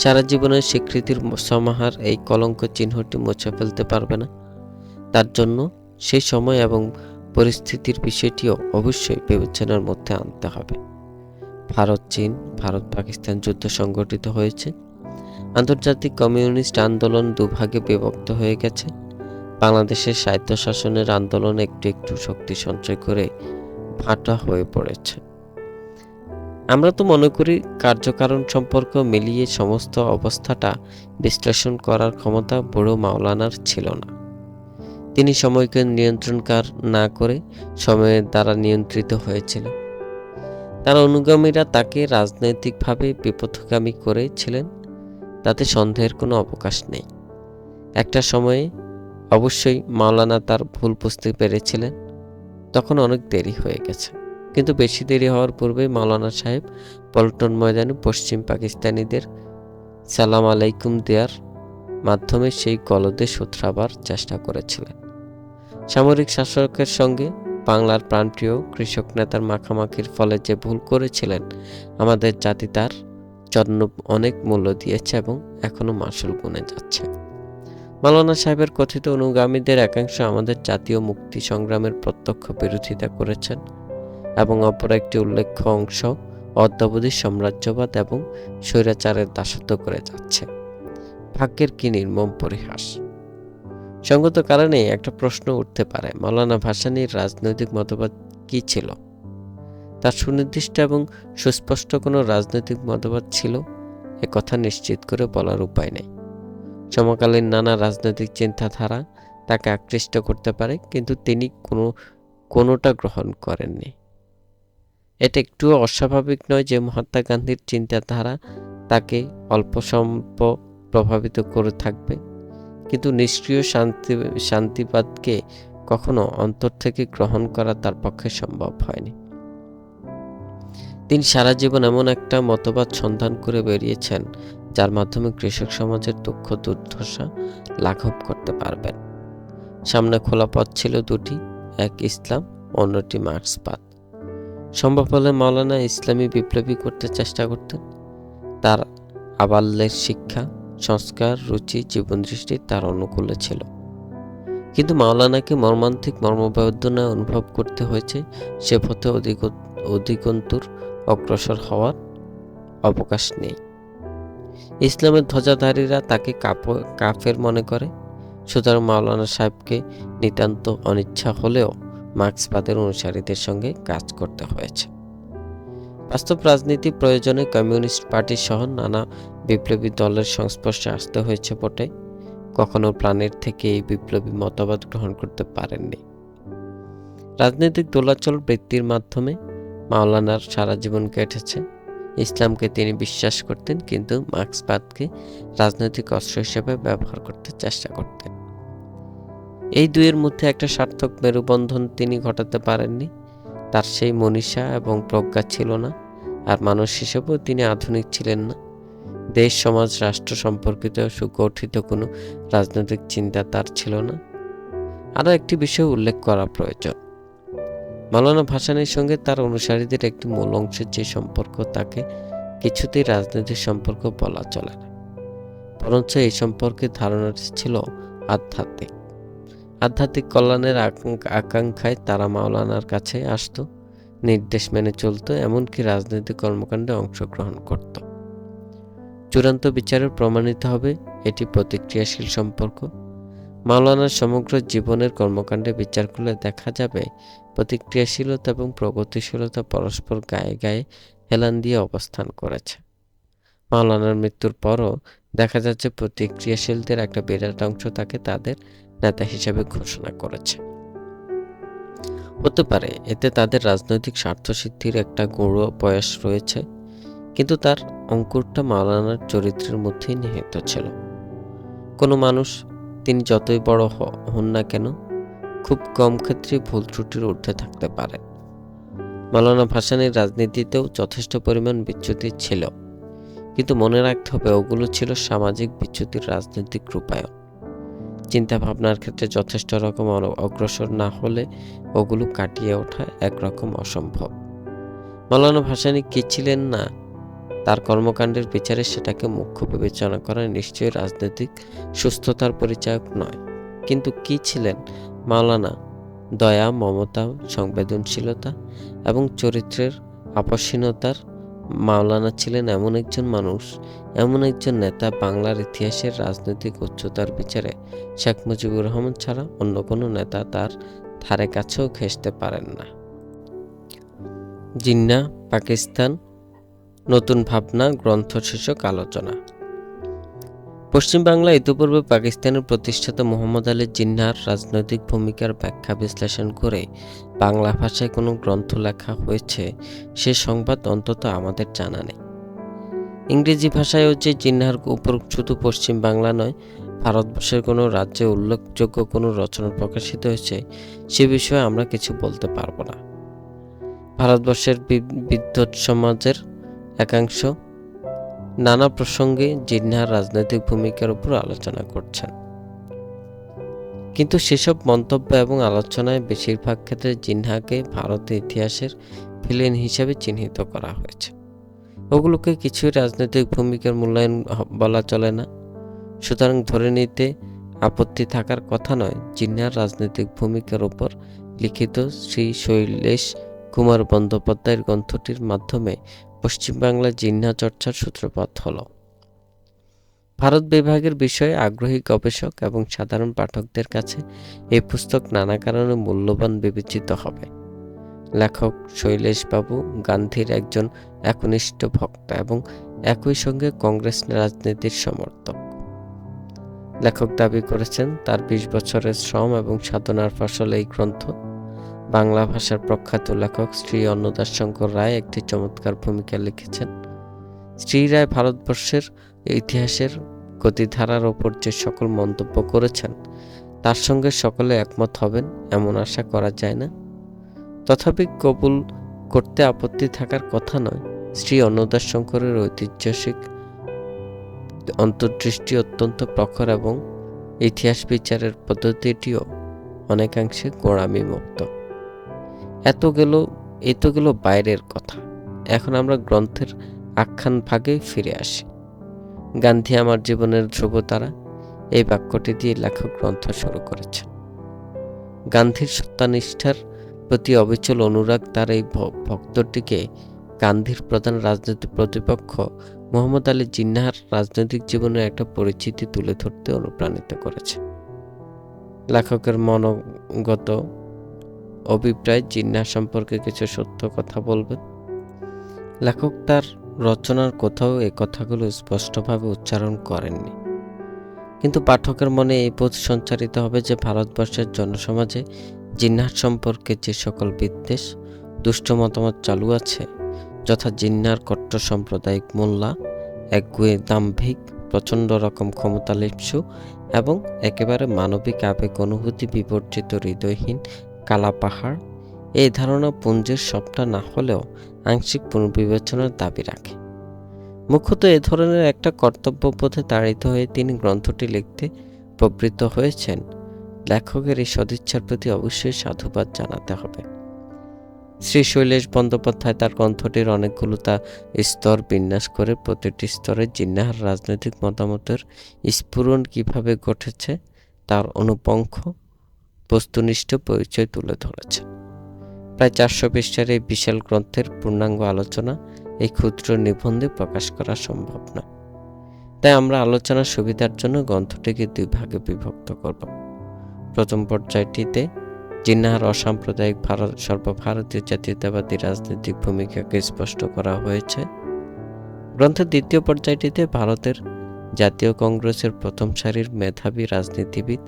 সারা জীবনের স্বীকৃতির সমাহার এই কলঙ্ক চিহ্নটি মুছে ফেলতে পারবে না। তার জন্য সেই সময় এবং পরিস্থিতির বিষয়টিও অবশ্যই বিবেচনার মধ্যে আনতে হবে। ভারত পাকিস্তান যুদ্ধ সংগঠিত হয়েছে। আন্তর্জাতিক কমিউনিস্ট আন্দোলন দুভাগে বিভক্ত হয়ে গেছে। বাংলাদেশের স্বায়ত্তশাসনের আন্দোলন একটু একটু শক্তি সঞ্চয় করে ভাটা হয়ে পড়েছে। আমরা তো মনে করি কার্যকারণ সম্পর্ক মিলিয়ে সমস্ত অবস্থাটা বিশ্লেষণ করার ক্ষমতা বুড়ো মাওলানার ছিল না। তিনি সময়কে নিয়ন্ত্রণ না করে সময়ের দ্বারা নিয়ন্ত্রিত হয়েছিলেন। তার অনুগামীরা তাকে রাজনৈতিকভাবে বিপথগামী করেছিলেন, তাতে সন্দেহের কোনো অবকাশ নেই। একটা সময়ে অবশ্যই মাওলানা তার ভুল বুঝতে পেরেছিলেন, তখন অনেক দেরি হয়ে গেছে। কিন্তু বেশি দেরি হওয়ার পূর্বেই মাওলানা সাহেব পল্টন ময়দানে পশ্চিম পাকিস্তানিদের সালাম আলাইকুম দেওয়ার মাধ্যমে সেই গলদে শুধরাবার চেষ্টা করেছিলেন। সামরিক শাসকের সঙ্গে বাংলার প্রাণপ্রিয় কৃষক নেতার মাখামাখির ফলে যে ভুল করেছিলেন, আমাদের জাতি তার জন্য অনেক মূল্য দিয়েছে এবং এখনো মাসুল গুনে যাচ্ছে। মাওলানা সাহেবের কথিত অনুগামীদের একাংশ আমাদের জাতীয় মুক্তি সংগ্রামের প্রত্যক্ষ বিরোধিতা করেছেন এবং অপর একটি উল্লেখ্য অংশ অদ্যাবধি সাম্রাজ্যবাদ এবং স্বৈরাচারের দাসত্ব করে যাচ্ছে। ভাগ্যের কি নির্মম পরিহাস! সঙ্গত কারণে একটা প্রশ্ন উঠতে পারে, মাওলানা ভাসানীর রাজনৈতিক মতবাদ কি ছিল? তার সুনির্দিষ্ট এবং সুস্পষ্ট কোনো রাজনৈতিক মতবাদ ছিল এ কথা নিশ্চিত করে বলার উপায় নেই। সমকালীন নানা রাজনৈতিক চিন্তাধারা তাকে আকৃষ্ট করতে পারে, কিন্তু তিনি কোনোটা গ্রহণ করেননি। এটা একটুও অস্বাভাবিক নয় যে মহাত্মা গান্ধীর চিন্তাধারা তাকে অল্পস্বল্প প্রভাবিত করে থাকবে, কিন্তু নিষ্ক্রিয় শান্তিবাদকে কখনো অন্তর থেকে গ্রহণ করা তার পক্ষে সম্ভব হয়নি। তিনি সারা জীবন এমন একটা মতবাদ সন্ধান করে বেরিয়েছেন যার মাধ্যমে কৃষক সমাজের দুঃখ দুর্দশা লাঘব করতে পারবেন। সামনে খোলা পথ ছিল দুটি, এক ইসলাম, অন্যটি মার্ক্সবাদ। সম্ভব হলে মাওলানা ইসলামী বিপ্লবী করতে চেষ্টা করতেন। তার আবাল্যের শিক্ষা, সংস্কার, রুচি, জীবনদৃষ্টি তার অনুকূলে ছিল, কিন্তু মাওলানাকে মর্মান্তিক মর্মবেদনায় অনুভব করতে হয়েছে। সে পথে অধিকন্তর অগ্রসর হওয়ার অবকাশ নেই। ইসলামের ধ্বজাধারীরা তাকে কাফের মনে করে। সুতরাং মাওলানা সাহেবকে নিতান্ত অনিচ্ছা হলেও মার্ক্সবাদের অনুসারীদের সঙ্গে কাজ করতে হয়েছে। বাস্তব রাজনীতি প্রয়োজনে কমিউনিস্ট পার্টি সহ নানা বিপ্লবী দলের সংস্পর্শে আসতে হয়েছে বটে, কখনো প্রাণের থেকে এই বিপ্লবী মতবাদ গ্রহণ করতে পারেননি। রাজনৈতিক দোলাচল বৃত্তির মাধ্যমে মাওলানার সারা জীবন কেটেছে। ইসলামকে তিনি বিশ্বাস করতেন, কিন্তু মার্ক্সবাদকে রাজনৈতিক অস্ত্র হিসেবে ব্যবহার করতে চেষ্টা করতেন। এই দুইয়ের মধ্যে একটা সার্থক মেরুবন্ধন তিনি ঘটাতে পারেননি। তার সেই মনীষা এবং প্রজ্ঞা ছিল না, আর মানুষ হিসেবেও তিনি আধুনিক ছিলেন না। দেশ, সমাজ, রাষ্ট্র সম্পর্কিত সুগঠিত কোনো রাজনৈতিক চিন্তা তার ছিল না। আরও একটি বিষয় উল্লেখ করা প্রয়োজন। মাওলানা ভাসানীর সঙ্গে তার অনুসারীদের একটি মূল অংশের যে সম্পর্ক, তাকে কিছুতেই রাজনৈতিক সম্পর্ক বলা চলে না, বরঞ্চ এই সম্পর্কে ধারণাটি ছিল আধ্যাত্মিক। আধ্যাত্মিক কল্যাণের আকাঙ্ক্ষায় তারা মাওলানার কাছে আসতো, নির্দেশ মেনে চলত, এমনকি রাজনৈতিক কর্মকাণ্ডে অংশগ্রহণ করত। চূড়ান্ত বিচারে প্রমাণিত হবে এটি প্রতিক্রিয়াশীল সম্পর্ক। মাওলানার সমগ্র জীবনের কর্মকাণ্ডে বিচার করলে দেখা যাবে প্রতিক্রিয়াশীলতা এবং প্রগতিশীলতা পরস্পর গায়ে গায়ে হেলান দিয়ে অবস্থান করেছে। মাওলানার মৃত্যুর পরও দেখা যাচ্ছে প্রতিক্রিয়াশীলদের একটা বিরাট অংশ তাকে তাদের নেতা হিসেবে ঘোষণা করেছে। হতে পারে এতে তাদের রাজনৈতিক স্বার্থসিদ্ধির একটা গৌণ প্রয়াস রয়েছে, কিন্তু তার অঙ্কুরটা মাওলানার চরিত্রের মধ্যেই নিহিত ছিল। কোনো মানুষ তিনি যতই বড় হন না কেন, খুব কম ক্ষেত্রে ভুল ত্রুটির ঊর্ধ্বে থাকতে পারে। মাওলানা ভাসানীর রাজনীতিতেও যথেষ্ট পরিমাণ বিচ্যুতি ছিল, কিন্তু মনে রাখতে হবে ওগুলো ছিল সামাজিক বিচ্যুতির রাজনৈতিক রূপায়ণ। চিন্তা ভাবনার ক্ষেত্রে যথেষ্ট রকম অগ্রসর না হলে ওগুলো কাটিয়ে ওঠা একরকম অসম্ভব। মাওলানা ভাসানী কি ছিলেন না, তার কর্মকাণ্ডের বিচারে সেটাকে মুখ্য বিবেচনা করা নিশ্চয়ই রাজনৈতিক সুস্থতার পরিচায়ক নয়। কিন্তু কি ছিলেন মাওলানা? দয়া, মমতা, সংবেদনশীলতা এবং চরিত্রের আপসহীনতার মাওলানা ছিলেন এমন একজন মানুষ, এমন একজন নেতা, বাংলার ইতিহাসের রাজনৈতিক উচ্চতার বিচারে শেখ মুজিবুর রহমান ছাড়া অন্য কোনো নেতা তার ধারে কাছেও ঘেঁষতে পারেন না। জিন্নাহ, পাকিস্তান, নতুন ভাবনা গ্রন্থ শীর্ষক আলোচনা। পশ্চিম বাংলা ইতিপূর্বে পাকিস্তানের প্রতিষ্ঠাতা মুহাম্মদ আলী জিন্নাহর রাজনৈতিক ভূমিকার ব্যাখ্যা বিশ্লেষণ করে বাংলা ভাষায় কোনো গ্রন্থ লেখা হয়েছে সে সংবাদ অন্তত আমাদের জানা নেই। ইংরেজি ভাষায়ও যে জিন্নাহর উপর শুধু পশ্চিম বাংলা নয়, ভারতবর্ষের কোনো রাজ্যে উল্লেখযোগ্য কোনো রচনা প্রকাশিত হয়েছে সে বিষয়ে আমরা কিছু বলতে পারব না। ভারতবর্ষের বিদ্বৎ সমাজের একাংশ নানা প্রসঙ্গে জিন্নাহর রাজনৈতিক ভূমিকার উপর আলোচনা করছেন, কিন্তু সেসব মন্তব্য এবং আলোচনায় বেশিরভাগ ক্ষেত্রে জিন্নাহকে ভারতের ইতিহাসের ভিলেন হিসেবে চিহ্নিত করা হয়েছে। ওগুলোকে কিছুই রাজনৈতিক ভূমিকার মূল্যায়ন বলা চলে না। সুতরাং ধরে নিতে আপত্তি থাকার কথা নয়, জিন্নাহর রাজনৈতিক ভূমিকার উপর লিখিত শ্রী শৈলেশ কুমার বন্দ্যোপাধ্যায়ের গ্রন্থটির মাধ্যমে পশ্চিমবাংলায় জিন্নাহ চর্চার সূত্রপাত হল। ভারত বিভাগের বিষয়ে আগ্রহী গবেষক এবং সাধারণ পাঠকদের কাছে এই পুস্তক নানা কারণে মূল্যবান বিবেচিত হবে। লেখক শৈলেশবাবু গান্ধীর একজন একনিষ্ঠ ভক্ত এবং একই সঙ্গে কংগ্রেস রাজনীতির সমর্থক। লেখক দাবি করেছেন তার ২০ বছরের শ্রম এবং সাধনার ফসল এই গ্রন্থ। বাংলা ভাষার প্রখ্যাত লেখক শ্রী অন্নদাশঙ্কর রায় একটি চমৎকার ভূমিকা লিখেছেন। শ্রী রায় ভারতবর্ষের ইতিহাসের গতিধারার ওপর যে সকল মন্তব্য করেছেন তার সঙ্গে সকলে একমত হবেন এমন আশা করা যায় না। তথাপি কবুল করতে আপত্তি থাকার কথা নয়। শ্রী অন্নদাশঙ্করের ঐতিহ্যিক অন্তর্দৃষ্টি অত্যন্ত প্রখর এবং ইতিহাস বিচারের পদ্ধতিটিও অনেকাংশে গোঁড়ামি মুক্ত। এত গেল বাইরের কথা। এখন আমরা গ্রন্থের আখ্যান ভাগে ফিরে আসি। গান্ধী আমার জীবনের ধ্রুবতারা, এই বাক্যটি দিয়ে লেখক গ্রন্থ শুরু করেছেন। গান্ধীর সত্যানিষ্ঠার প্রতি অবিচল অনুরাগ তার এই ভক্তটিকে গান্ধীর প্রধান রাজনৈতিক প্রতিপক্ষ মুহাম্মদ আলী জিন্নাহর রাজনৈতিক জীবনের একটা পরিচিতি তুলে ধরতে অনুপ্রাণিত করেছে। লেখকের মনোগত অভিপ্রায় জিন্নাহ সম্পর্কে কিছু সত্য কথা বলবেন। লেখক তার রচনার কোথাও এই কথাগুলো স্পষ্টভাবে উচ্চারণ করেননি, কিন্তু পাঠকের মনে এই বোধ সঞ্চারিত হবে যে ভারতবর্ষের জনসমাজে জিন্নাহ সম্পর্কে যে সকল বিদ্বেষ, দুষ্ট মতামত চালু আছে, যথা জিন্নাহর কট্টর সাম্প্রদায়িক মোল্লা, একগুঁয়ে দাম্ভিক, প্রচণ্ড রকম ক্ষমতালিপ্সু এবং একেবারে মানবিক আবেগ অনুভূতি বিবর্জিত হৃদয়হীন কালা পাহাড়, এই ধারণা পুঞ্জের সবটা না হলেও আংশিক পুনর্বিবেচনার দাবি রাখে। মুখ্যত এ ধরনের একটা কর্তব্যবোধে তাড়িত হয়ে তিনি গ্রন্থটি লিখতে প্রবৃত্ত হয়েছেন। লেখকের এই সদিচ্ছার প্রতি অবশ্যই সাধুবাদ জানাতে হবে। শ্রী শৈলেশ বন্দ্যোপাধ্যায় তার গ্রন্থটির অনেকগুলো স্তর বিন্যাস করে প্রতিটি স্তরে জিন্নাহর রাজনৈতিক মতামতের স্ফুরণ কিভাবে ঘটেছে তার অনুপঙ্খ বস্তুনিষ্ঠ পরিচয় তুলে ধরেছে। প্রায় ৪০০ পৃষ্ঠার এই বিশাল গ্রন্থের পূর্ণাঙ্গ আলোচনা এই ক্ষুদ্র নিবন্ধে প্রকাশ করা সম্ভব নয়। তাই আমরা আলোচনার সুবিধার জন্য গ্রন্থটিকে ২ ভাগে বিভক্ত করব। প্রথম পর্যায়টিতে জিন্নাহর অসাম্প্রদায়িক সর্বভারতীয় জাতীয়তাবাদী রাজনৈতিক ভূমিকাকে স্পষ্ট করা হয়েছে। গ্রন্থের দ্বিতীয় পর্যায়টিতে ভারতের জাতীয় কংগ্রেসের প্রথম সারির মেধাবী রাজনীতিবিদ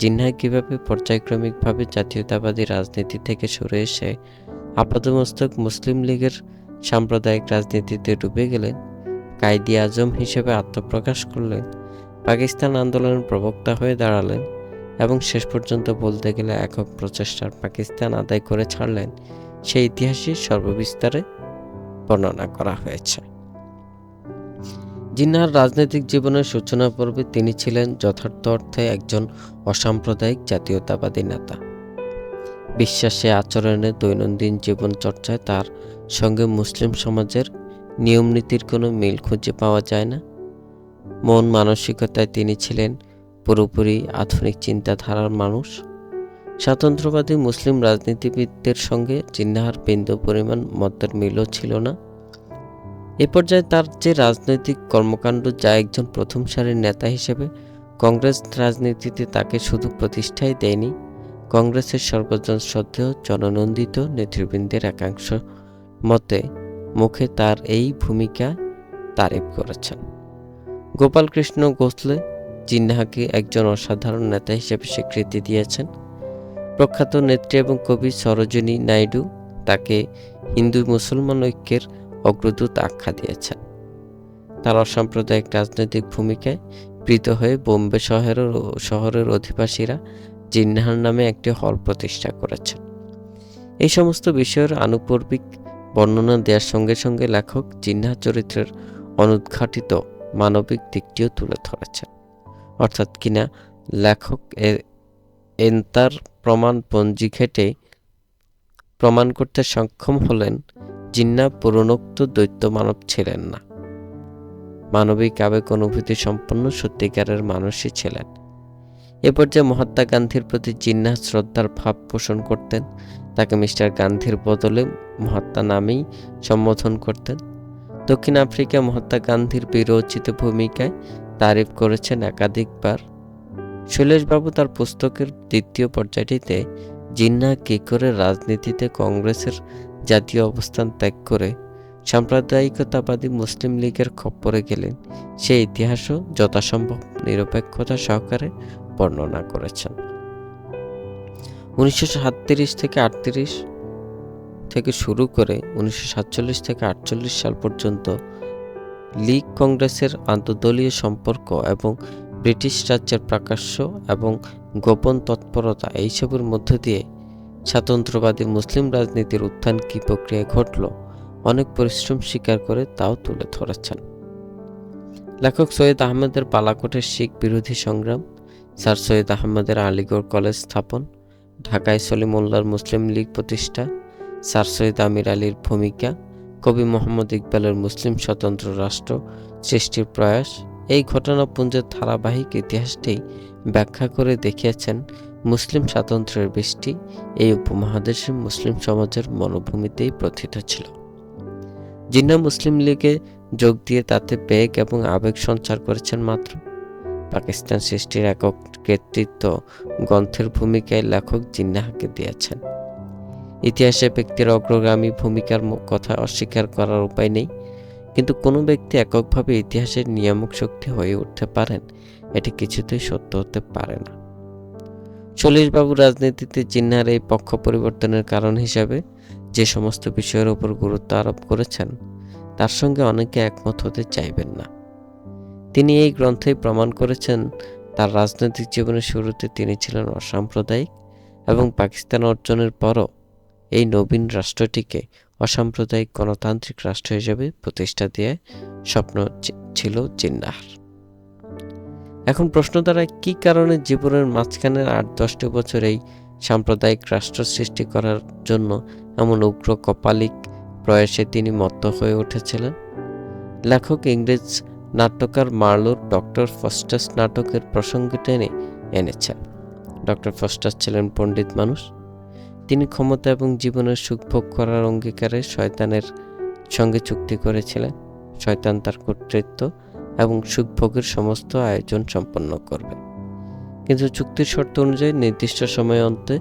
জিন্নাহ কিভাবে পর্যায়ক্রমিকভাবে জাতীয়তাবাদী রাজনীতি থেকে সরে এসে আপাতমস্তক মুসলিম লীগের সাম্প্রদায়িক রাজনীতিতে ডুবে গেলেন, কায়েদে আজম হিসেবে আত্মপ্রকাশ করলেন, পাকিস্তান আন্দোলনের প্রবক্তা হয়ে দাঁড়ালেন এবং শেষ পর্যন্ত বলতে গেলে একক প্রচেষ্টার পাকিস্তান আদায় করে ছাড়লেন, সেই ইতিহাসই সর্ববিস্তারে বর্ণনা করা হয়েছে। জিন্নাহর রাজনৈতিক জীবনের সূচনা পর্বে তিনি ছিলেন যথার্থ অর্থে একজন অসাম্প্রদায়িক জাতীয়তাবাদী নেতা। বিশ্বাসে, আচরণে, দৈনন্দিন জীবন চর্চায় তার সঙ্গে মুসলিম সমাজের নিয়মনীতির কোনো মিল খুঁজে পাওয়া যায় না। মন মানসিকতায় তিনি ছিলেন পুরোপুরি আধুনিক চিন্তাধারার মানুষ। স্বাতন্ত্র্যবাদী মুসলিম রাজনীতিবিদদের সঙ্গে জিন্নাহর বিন্দু পরিমাণ মতের মিলও ছিল না। এ পর্যায়ে তার যে রাজনৈতিক কর্মকাণ্ড, যা একজন প্রথম সারির নেতা হিসেবে কংগ্রেস রাজনীতিতে তাকে শুধু প্রতিষ্ঠাই দেয়নি, কংগ্রেসের সর্বজন শ্রদ্ধেয় জননন্দিত নেতৃবৃন্দের একাংশ মুখে তার এই ভূমিকা তারিফ করেছেন। গোপালকৃষ্ণ গোখলে জিন্নাহকে একজন অসাধারণ নেতা হিসেবে স্বীকৃতি দিয়েছেন। প্রখ্যাত নেত্রী এবং কবি সরোজিনী নাইডু তাকে হিন্দু মুসলমান ঐক্যের অগ্রদূত আখ্যা দিয়েছেন। তার অসাম্প্রদায়িক রাজনৈতিক ভূমিকায় প্রীত হয়ে বোম্বে শহরের অধিবাসীরা জিন্নাহর নামে একটি হল প্রতিষ্ঠা করেছেন। এই সমস্ত বিষয়ের আনুপর্বিক বর্ণনা দেওয়ার সঙ্গে সঙ্গে লেখক জিন্নাহ চরিত্রের অনুদ্ঘাটিত মানবিক দিকটিও তুলে ধরেছেন। অর্থাৎ কিনা লেখক তার প্রমাণপঞ্জি ঘেঁটে প্রমাণ করতে সক্ষম হলেন জিন্নাহ পুরনোক্ত দৈত্য মানব ছিলেন না, মানবিক আবেগ অনুভূতি সম্পন্ন সত্যিকারের মানুষই ছিলেন। এ পর্যায়ে মহাত্মা গান্ধীর প্রতি জিন্নাহ শ্রদ্ধার ভাব পোষণ করতেন। তাকে মিস্টার গান্ধীর বদলে মহাত্মা নামেই সম্বোধন করতেন। দক্ষিণ আফ্রিকায় মহাত্মা গান্ধীর বীরোচিত ভূমিকায় তারিফ করেছেন একাধিকবার। শৈলেশবাবু তার পুস্তকের দ্বিতীয় পর্যায়টিতে জিন্নাহ কী করে রাজনীতিতে কংগ্রেসের জাতীয় অবস্থান ত্যাগ করে সাম্প্রদায়িকতাবাদী মুসলিম লীগের খপ্পরে গেলেন, সেই ইতিহাসও যথাসম্ভব নিরপেক্ষতা সহকারে বর্ণনা করেছেন। 1937 থেকে 38 থেকে শুরু করে 1947 থেকে 48 সাল পর্যন্ত লীগ কংগ্রেসের আন্তঃদলীয় সম্পর্ক এবং ব্রিটিশ রাজ্যের প্রকাশ্য এবং গোপন তৎপরতা, এইসবের মধ্য দিয়ে স্বাতন্ত্র্যবাদী মুসলিম রাজনীতির উত্থান কী প্রক্রিয়ায় ঘটল, অনেক পরিশ্রম স্বীকার করে তাও তুলে ধরেছেন। লেখক সৈয়দ আহমেদের বালাকোটের শিখ বিরোধী সংগ্রাম, স্যার সৈয়দ আহমেদের আলিগড় কলেজ স্থাপন, ঢাকায় সলিমুল্লাহর মুসলিম লীগ প্রতিষ্ঠা, স্যার সৈয়দ আমির আলীর ভূমিকা, কবি মোহাম্মদ ইকবালের মুসলিম স্বতন্ত্র রাষ্ট্র সৃষ্টির প্রয়াস, এই ঘটনাপুঞ্জের ধারাবাহিক ইতিহাসটি ব্যাখ্যা করে দেখিয়েছেন মুসলিম স্বাতন্ত্র্যের বৃষ্টি এই উপমহাদেশের মুসলিম সমাজের মনোভূমিতেই প্রথিত ছিল। জিন্নাহ মুসলিম লীগে যোগ দিয়ে তাতে বেগ এবং আবেগ সঞ্চার করেছেন মাত্র। পাকিস্তান সৃষ্টির একক কৃতিত্ব গ্রন্থের ভূমিকায় লেখক জিন্নাহকে দিয়েছেন। ইতিহাসে ব্যক্তির অগ্রগামী ভূমিকার কথা অস্বীকার করার উপায় নেই, কিন্তু কোনো ব্যক্তি এককভাবে ইতিহাসের নিয়ামক শক্তি হয়ে উঠতে পারেন, এটি কিছুতেই সত্য হতে পারে না। শৈলেশবাবু রাজনীতিতে জিন্নাহর এই পক্ষ পরিবর্তনের কারণ হিসাবে যে সমস্ত বিষয়ের উপর গুরুত্ব আরোপ করেছেন, তার সঙ্গে অনেকে একমত হতে চাইবেন না। তিনি এই গ্রন্থেই প্রমাণ করেছেন তার রাজনৈতিক জীবনের শুরুতে তিনি ছিলেন অসাম্প্রদায়িক এবং পাকিস্তান অর্জনের পরও এই নবীন রাষ্ট্রটিকে অসাম্প্রদায়িক গণতান্ত্রিক রাষ্ট্র হিসেবে প্রতিষ্ঠা দিয়ে স্বপ্ন ছিল জিন্নাহর। এখন প্রশ্ন দাঁড়ায়, কী কারণে জীবনের মাঝখানের 8-10টি বছর এই সাম্প্রদায়িক রাষ্ট্র সৃষ্টি করার জন্য এমন উগ্র কপালিক প্রয়াসে তিনি মত্ত হয়ে উঠেছিলেন? লেখক ইংরেজ নাট্যকার মার্লোর ডক্টর ফস্টাস নাটকের প্রসঙ্গ টেনে এনেছেন। ডক্টর ফস্টাস ছিলেন পণ্ডিত মানুষ। তিনি ক্ষমতা এবং জীবনের সুখ ভোগ করার অঙ্গীকারে শয়তানের সঙ্গে চুক্তি করেছিলেন। শয়তান তার কর্তৃত্ব এবং সুখভোগের সমস্ত আয়োজন সম্পন্ন করবে, কিন্তু চুক্তির শর্ত অনুযায়ী নির্দিষ্ট সময় অন্তে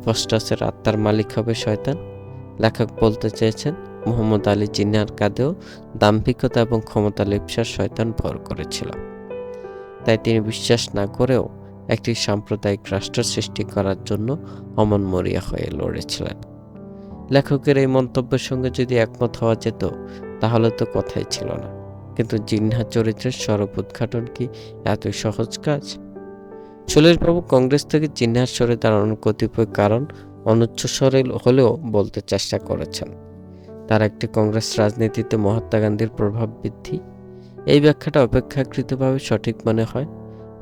ফস্টাসের আত্মার মালিক হবে শয়তান। লেখক বলতে চেয়েছেন, মুহাম্মদ আলী জিন্নাহর কাঁধেও দাম্ভিকতা এবং ক্ষমতা লিপ্সার শয়তান ভর করেছিল। তাই তিনি বিশ্বাস না করেও একটি সাম্প্রদায়িক রাষ্ট্র সৃষ্টি করার জন্য অমন মরিয়া হয়ে লড়েছিলেন। লেখকের এই মন্তব্যের সঙ্গে যদি একমত হওয়া যেত তাহলে তো কথাই ছিল না, কিন্তু জিন্নাহ চরিত্রের স্বরূপ উদ্ঘাটন কি এতই সহজ কাজ? সুরেশবাবু কংগ্রেস থেকে জিন্নাহর সরে দাঁড়ানোর কতিপয় কারণ অনুচ্চস্বরে হলেও বলতে চেষ্টা করেছেন। তার একটি কংগ্রেস রাজনীতিতে মহাত্মা গান্ধীর প্রভাব বৃদ্ধি। এই ব্যাখ্যাটা অপেক্ষাকৃতভাবে সঠিক মনে হয়।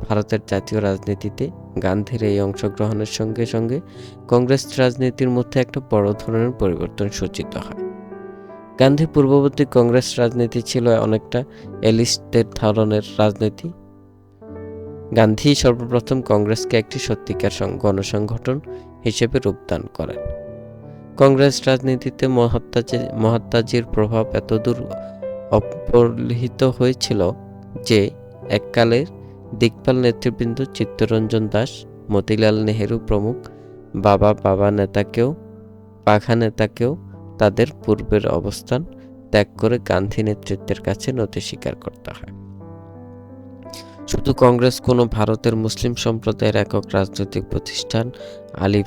ভারতের জাতীয় রাজনীতিতে গান্ধীর এই অংশগ্রহণের সঙ্গে সঙ্গে কংগ্রেস রাজনীতির মধ্যে একটা বড় ধরনের পরিবর্তন সূচিত হয়। গান্ধী পূর্ববর্তী কংগ্রেস রাজনীতি ছিল অনেকটা এলিস্টদের ধরনের রাজনীতি। গান্ধী সর্বপ্রথম কংগ্রেসকে একটি সত্যিকার গণসংগঠন হিসেবে রূপদান করেন। কংগ্রেস রাজনীতিতে মহাত্মাজির প্রভাব এতদূর অপরিহিত হয়েছিল যে এককালের দিকপাল নেতৃবৃন্দ চিত্তরঞ্জন দাস, মতিলাল নেহেরু প্রমুখ বাঘা নেতাকেও তাদের পূর্বের অবস্থান ত্যাগ করে গান্ধী নেতৃত্বের কাছে নতি স্বীকার করতে হয়। শুধু কংগ্রেস কোনো ভারতের মুসলিম সম্প্রদায়ের একক রাজনৈতিক প্রতিষ্ঠান আলী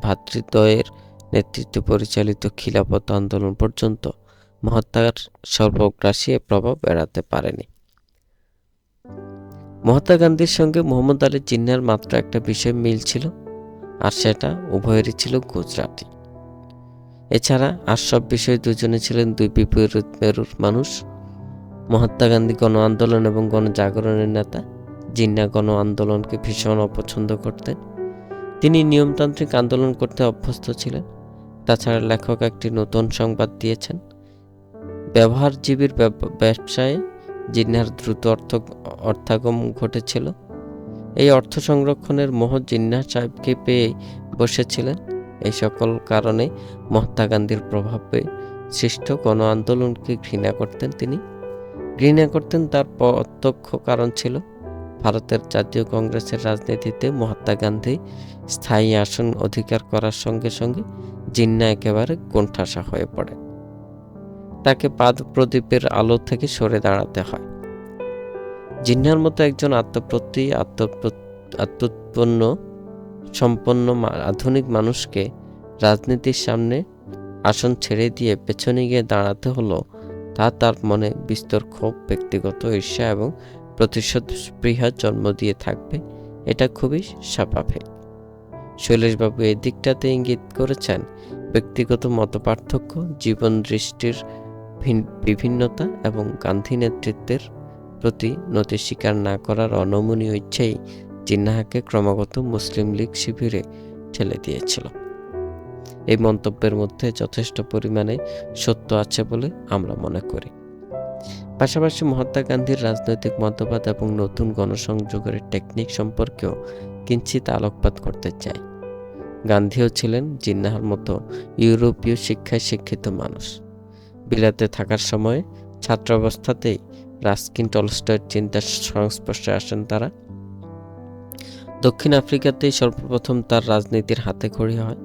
ভ্রাতৃদ্বয়ের নেতৃত্বে পরিচালিত খিলাফত আন্দোলন পর্যন্ত মহাত্মার সর্বগ্রাসী প্রভাব এড়াতে পারেনি। মহাত্মা গান্ধীর সঙ্গে মোহাম্মদ আলী জিন্নাহর মাত্র একটা বিষয় মিল ছিল, আর সেটা উভয়েরই ছিল গুজরাটি। এছাড়া আর সব বিষয়ে দুজনে ছিলেন দুই বিপরীত মেরুর মানুষ। মহাত্মা গান্ধী গণ আন্দোলন এবং গণজাগরণের নেতা, জিন্নাহ গণ আন্দোলনকে ভীষণ অপছন্দ করতেন। তিনি নিয়মতান্ত্রিক আন্দোলন করতে অভ্যস্ত ছিলেন। তাছাড়া লেখক একটি নতুন সংবাদ দিয়েছেন, ব্যবহারজীবীর ব্যবসায়ে জিন্নাহর দ্রুত অর্থাগম ঘটেছিল। এই অর্থ সংরক্ষণের মোহ জিন্নাহ সাহেবকে পেয়ে বসেছিলেন। এই সকল কারণে মহাত্মা গান্ধীর প্রভাবে সৃষ্ট গণ আন্দোলনকে ঘৃণা করতেন। তার প্রত্যক্ষ কারণ ছিল ভারতের জাতীয় কংগ্রেসের রাজনীতিতে মহাত্মা গান্ধী স্থায়ী আসন অধিকার করার সঙ্গে সঙ্গে জিন্নাহ একেবারে কোণঠাসা হয়ে পড়ে। তাকে প্রদীপের আলো থেকে সরে দাঁড়াতে হয়। জিন্নাহর মতো একজন আত্মোৎপন্ন সম্পন্ন আধুনিক মানুষকে রাজনীতির সামনে আসন ছেড়ে দিয়ে পেছনে গিয়ে দাঁড়াতে হলো, তা তার মনে বিস্তর ক্ষোভ, ব্যক্তিগত ঈর্ষা এবং প্রতিশোধ স্পৃহা জন্ম দিয়ে থাকবে। এটা খুবই স্বাভাবিক। শৈলেশবাবু এই দিকটাতে ইঙ্গিত করেছেন ব্যক্তিগত মতপার্থক্য, জীবন দৃষ্টির বিভিন্নতা এবং গান্ধী নেতৃত্বের প্রতি নতি স্বীকার না করার অনমনীয় ইচ্ছেই জিন্নাহকে ক্রমাগত মুসলিম লীগ শিবিরে ঠেলে দিয়েছিল। এই মন্তব্যের মধ্যে যথেষ্ট পরিমাণে সত্য আছে বলে আমরা মনে করি। পাশাপাশি মহাত্মা গান্ধীর রাজনৈতিক মতবাদ এবং নতুন গণসংযোগের টেকনিক সম্পর্কেও কিঞ্চিত আলোকপাত করতে চাই। গান্ধীও ছিলেন জিন্নাহর মতো ইউরোপীয় শিক্ষায় শিক্ষিত মানুষ। বিলাতে থাকার সময় ছাত্রাবস্থাতেই রাস্কিন টলস্টয়ের চিন্তার সংস্পর্শে আসেন তারা। দক্ষিণ আফ্রিকাতেই সর্বপ্রথম তার রাজনীতির হাতেখড়ি হয়।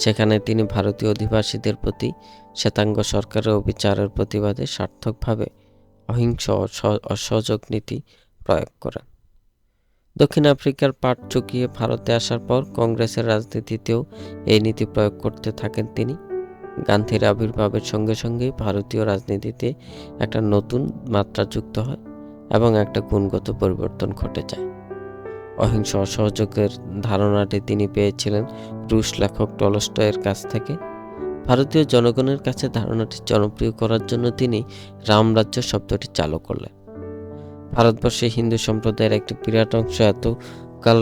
সেখানে তিনি ভারতীয় অধিবাসীদের প্রতি শ্বেতাঙ্গ সরকারের অবিচারের প্রতিবাদে সার্থকভাবে অহিংস অসহযোগ নীতি প্রয়োগ করেন। দক্ষিণ আফ্রিকার পাট চুকিয়ে ভারতে আসার পর কংগ্রেসের রাজনীতিতেও এই নীতি প্রয়োগ করতে থাকেন তিনি। গান্ধীর আবির্ভাবের সঙ্গে সঙ্গেই ভারতীয় রাজনীতিতে একটা নতুন মাত্রা যুক্ত হয় এবং একটা গুণগত পরিবর্তন ঘটে যায়। অহিংস অসহযোগের ধারণাটি তিনি পেয়েছিলেন রুশ লেখক টলস্টয়ের কাছ থেকে। ভারতীয় জনগণের কাছে ধারণাটি জনপ্রিয় করার জন্য তিনি রামরাজ্য শব্দটি চালু করলেন। ভারতবর্ষে হিন্দু সম্প্রদায়ের একটি বিরাট অংশ এতকাল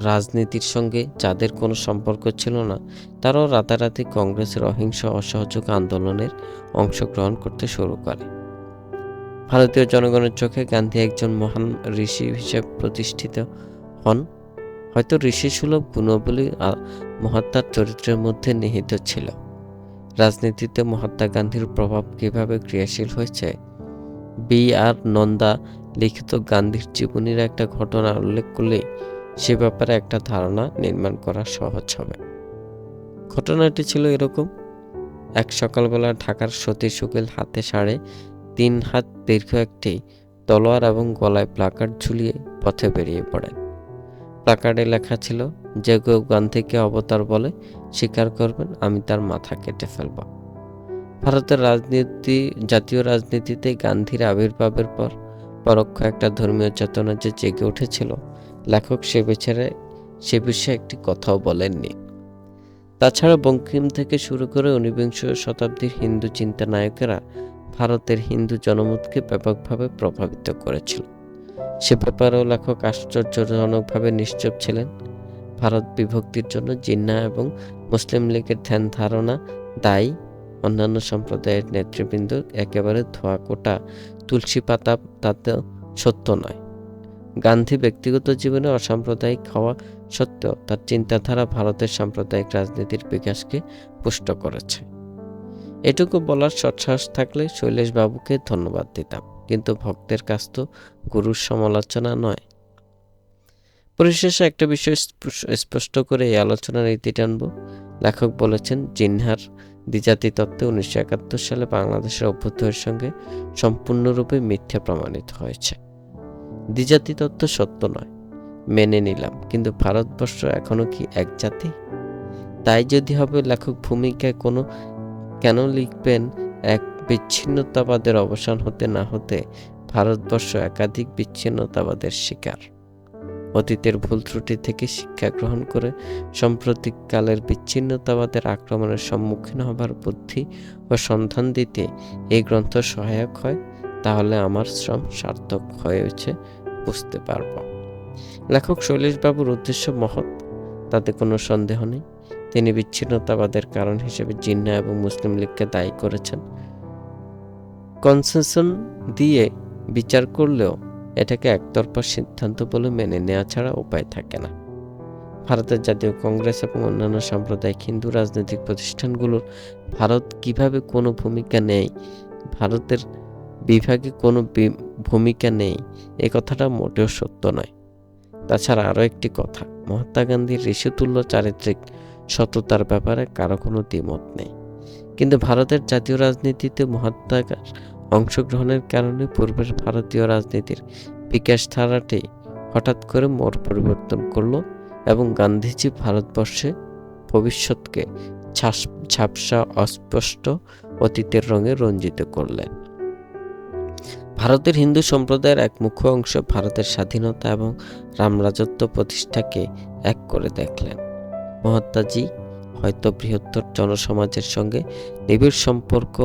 রাজনীতির সঙ্গে যাদের কোনো সম্পর্ক ছিল না, তারাও রাতারাতি কংগ্রেসের অহিংস অসহযোগ আন্দোলনের অংশগ্রহণ করতে শুরু করে। ভারতীয় জনগণের চোখে গান্ধী একজন মহান ঋষি হিসেবে প্রতিষ্ঠিত হন। হয়তো ঋষিসুলভ গুণাবলী মহাত্মার চরিত্রের মধ্যে নিহিত ছিল। রাজনীতিতে মহাত্মা গান্ধীর প্রভাব কিভাবে ক্রিয়াশীল হয়েছে, বি.আর. নন্দা লিখিত গান্ধীর জীবনীর একটা ঘটনা উল্লেখ করলেই সে ব্যাপারে একটা ধারণা নির্মাণ করা সহজ হবে। ঘটনাটি ছিল এরকম: এক সকালবেলা ঢাকার সতীশ উকিল হাতে 3.5 হাত দীর্ঘ একটি তলোয়ার এবং গলায় প্লাকার্ড ঝুলিয়ে পথে বেরিয়ে পড়েন। প্লাকার্ডে লেখা ছিল, যে কেউ গান্ধীকে অবতার বলে স্বীকার করবেন, আমি তার মাথা কেটে ফেলব। ভারতের জাতীয় রাজনীতিতে গান্ধীর আবির্ভাবের পর পরোক্ষ একটা ধর্মীয় চেতনা যে জেগে উঠেছিল, লেখক সে বিষয়ে একটি কথাও বলেননি। তাছাড়া বঙ্কিম থেকে শুরু করে ঊনবিংশ শতাব্দীর হিন্দু চিন্তা নায়কেরা ভারতের হিন্দু জনমতকে ব্যাপকভাবে প্রভাবিত করেছিল। সে ব্যাপারেও লেখক আশ্চর্যজনকভাবে নিশ্চুপ ছিলেন। ভারত বিভক্তির জন্য জিন্নাহ এবং মুসলিম লীগের ধ্যান ধারণা দায়ী। অন্যান্য সম্প্রদায়ের নেতৃবৃন্দ একেবারে ধোঁয়াকোটা তুলসী পাতা, তাতে সত্য নয়। গান্ধী ব্যক্তিগত জীবনে অসাম্প্রদায়িক হওয়া সত্ত্বেও তার চিন্তাধারা ভারতের সাম্প্রদায়িক রাজনীতির বিকাশকে পুষ্ট করেছে। এটুকু বলার সৎসাহস থাকলে শৈলেশবাবুকে ধন্যবাদ দিতাম, কিন্তু ভক্তের কাছ তো গুরুর সমালোচনা নয়। পরিশেষে একটা বিষয় স্পষ্ট করে এই আলোচনার ইতি টানব। লেখক বলেছেন, জিন্নাহর দ্বিজাতি তত্ত্বে 1971 সালে বাংলাদেশের অভ্যুদয়ের সঙ্গে সম্পূর্ণরূপে মিথ্যা প্রমাণিত হয়েছে। দ্বিজাতি তত্ত্ব সত্য নয়, মেনে নিলাম, কিন্তু ভারতবর্ষ এখনো কি এক জাতি? তাই যদি হবে, লেখক ভূমিকায় কেন লিখবেন এক বিচ্ছিন্নতাবাদের অবসান হতে না হতে ভারতবর্ষ একাধিক বিচ্ছিন্নতাবাদের শিকার। অতীতের ভুল ত্রুটি থেকে শিক্ষা গ্রহণ করে সাম্প্রতিককালের বিচ্ছিন্নতাবাদের আক্রমণের সম্মুখীন হবার বুদ্ধি ও সন্ধান দিতে এই গ্রন্থ সহায়ক হয়, তাহলে আমার শ্রম সার্থক হয়েছে বুঝতে পারব। লেখক শৈলেশবাবুর উদ্দেশ্য মহৎ, তাতে কোনো সন্দেহ নেই। তিনি বিচ্ছিন্নতাবাদের কারণ হিসেবে জিন্নাহ এবং মুসলিম লীগকে দায়ী করেছেন। কনসেশন দিয়ে বিচার করলেও এটাকে একতরফা সিদ্ধান্ত বলে মেনে নেওয়া ছাড়া উপায় থাকে না। ভারতের জাতীয় কংগ্রেস এবং অন্যান্য সাম্প্রদায়িক হিন্দু রাজনৈতিক প্রতিষ্ঠানগুলোর ভারত কিভাবে কোনো ভূমিকা নেই, ভারতের বিভাগে কোনো ভূমিকা নেই, এই কথাটা মোটেও সত্য নয়। তাছাড়া আরও একটি কথা, মহাত্মা গান্ধীর ঋষিতুল্য চারিত্রিক সততার ব্যাপারে কারো কোনো দ্বিমত নেই, কিন্তু ভারতের জাতীয় রাজনীতিতে মহাত্মার অংশগ্রহণের কারণে পূর্বের ভারতীয় রাজনীতির বিকাশ ধারাটি হঠাৎ করে মোড় পরিবর্তন করল এবং গান্ধীজি ভারতবর্ষে ভবিষ্যৎকে ঝাপসা অস্পষ্ট অতীতের রঙে রঞ্জিত করলেন। ভারতের হিন্দু সম্প্রদায়ের এক মুখ্য অংশ ভারতের স্বাধীনতা এবং রামরাজত্ব প্রতিষ্ঠাকে এক করে দেখলেন। মহাত্মাজি হয়তো বৃহত্তর জনসমাজের সঙ্গে নিবিড় সম্পর্ক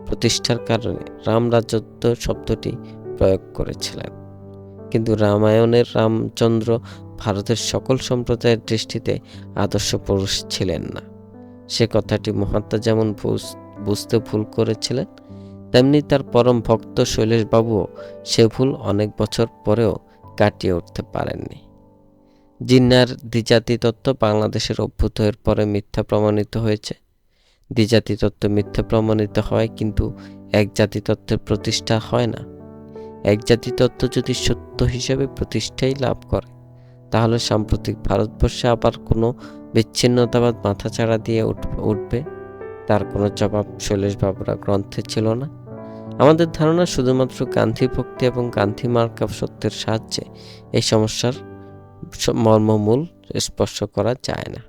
প্রতিষ্ঠার কারণে রামরাজত্ব শব্দটি প্রয়োগ করেছিলেন, কিন্তু রামায়ণের রামচন্দ্র ভারতের সকল সম্প্রদায়ের দৃষ্টিতে আদর্শ পুরুষ ছিলেন না। সে কথাটি মহাত্মা যেমন বুঝতে ভুল করেছিলেন, তেমনি তার পরম ভক্ত শৈলেশবাবুও সে ভুল অনেক বছর পরেও কাটিয়ে উঠতে পারেননি। জিন্নাহর দ্বিজাতি তত্ত্ব বাংলাদেশের অভ্যুদয়ের পরে মিথ্যা প্রমাণিত হয়েছে। দ্বিজাতি তত্ত্ব মিথ্যা প্রমাণিত হয়, কিন্তু এক জাতি তত্ত্বের প্রতিষ্ঠা হয় না। এক জাতি তত্ত্ব যদি সত্য হিসেবে প্রতিষ্ঠাই লাভ করে, তাহলে সাম্প্রতিক ভারতবর্ষে আবার কোনো বিচ্ছিন্নতাবাদ মাথাচাড়া দিয়ে উঠবে, তার কোনো জবাব শৈলেশবাবুরা গ্রন্থে ছিল না। আমাদের ধারণা শুধুমাত্র গান্ধী ভক্তি এবং গান্ধী মার্কা সত্যের সাহায্যে এই সমস্যার মর্মমূল স্পর্শ করা যায় না।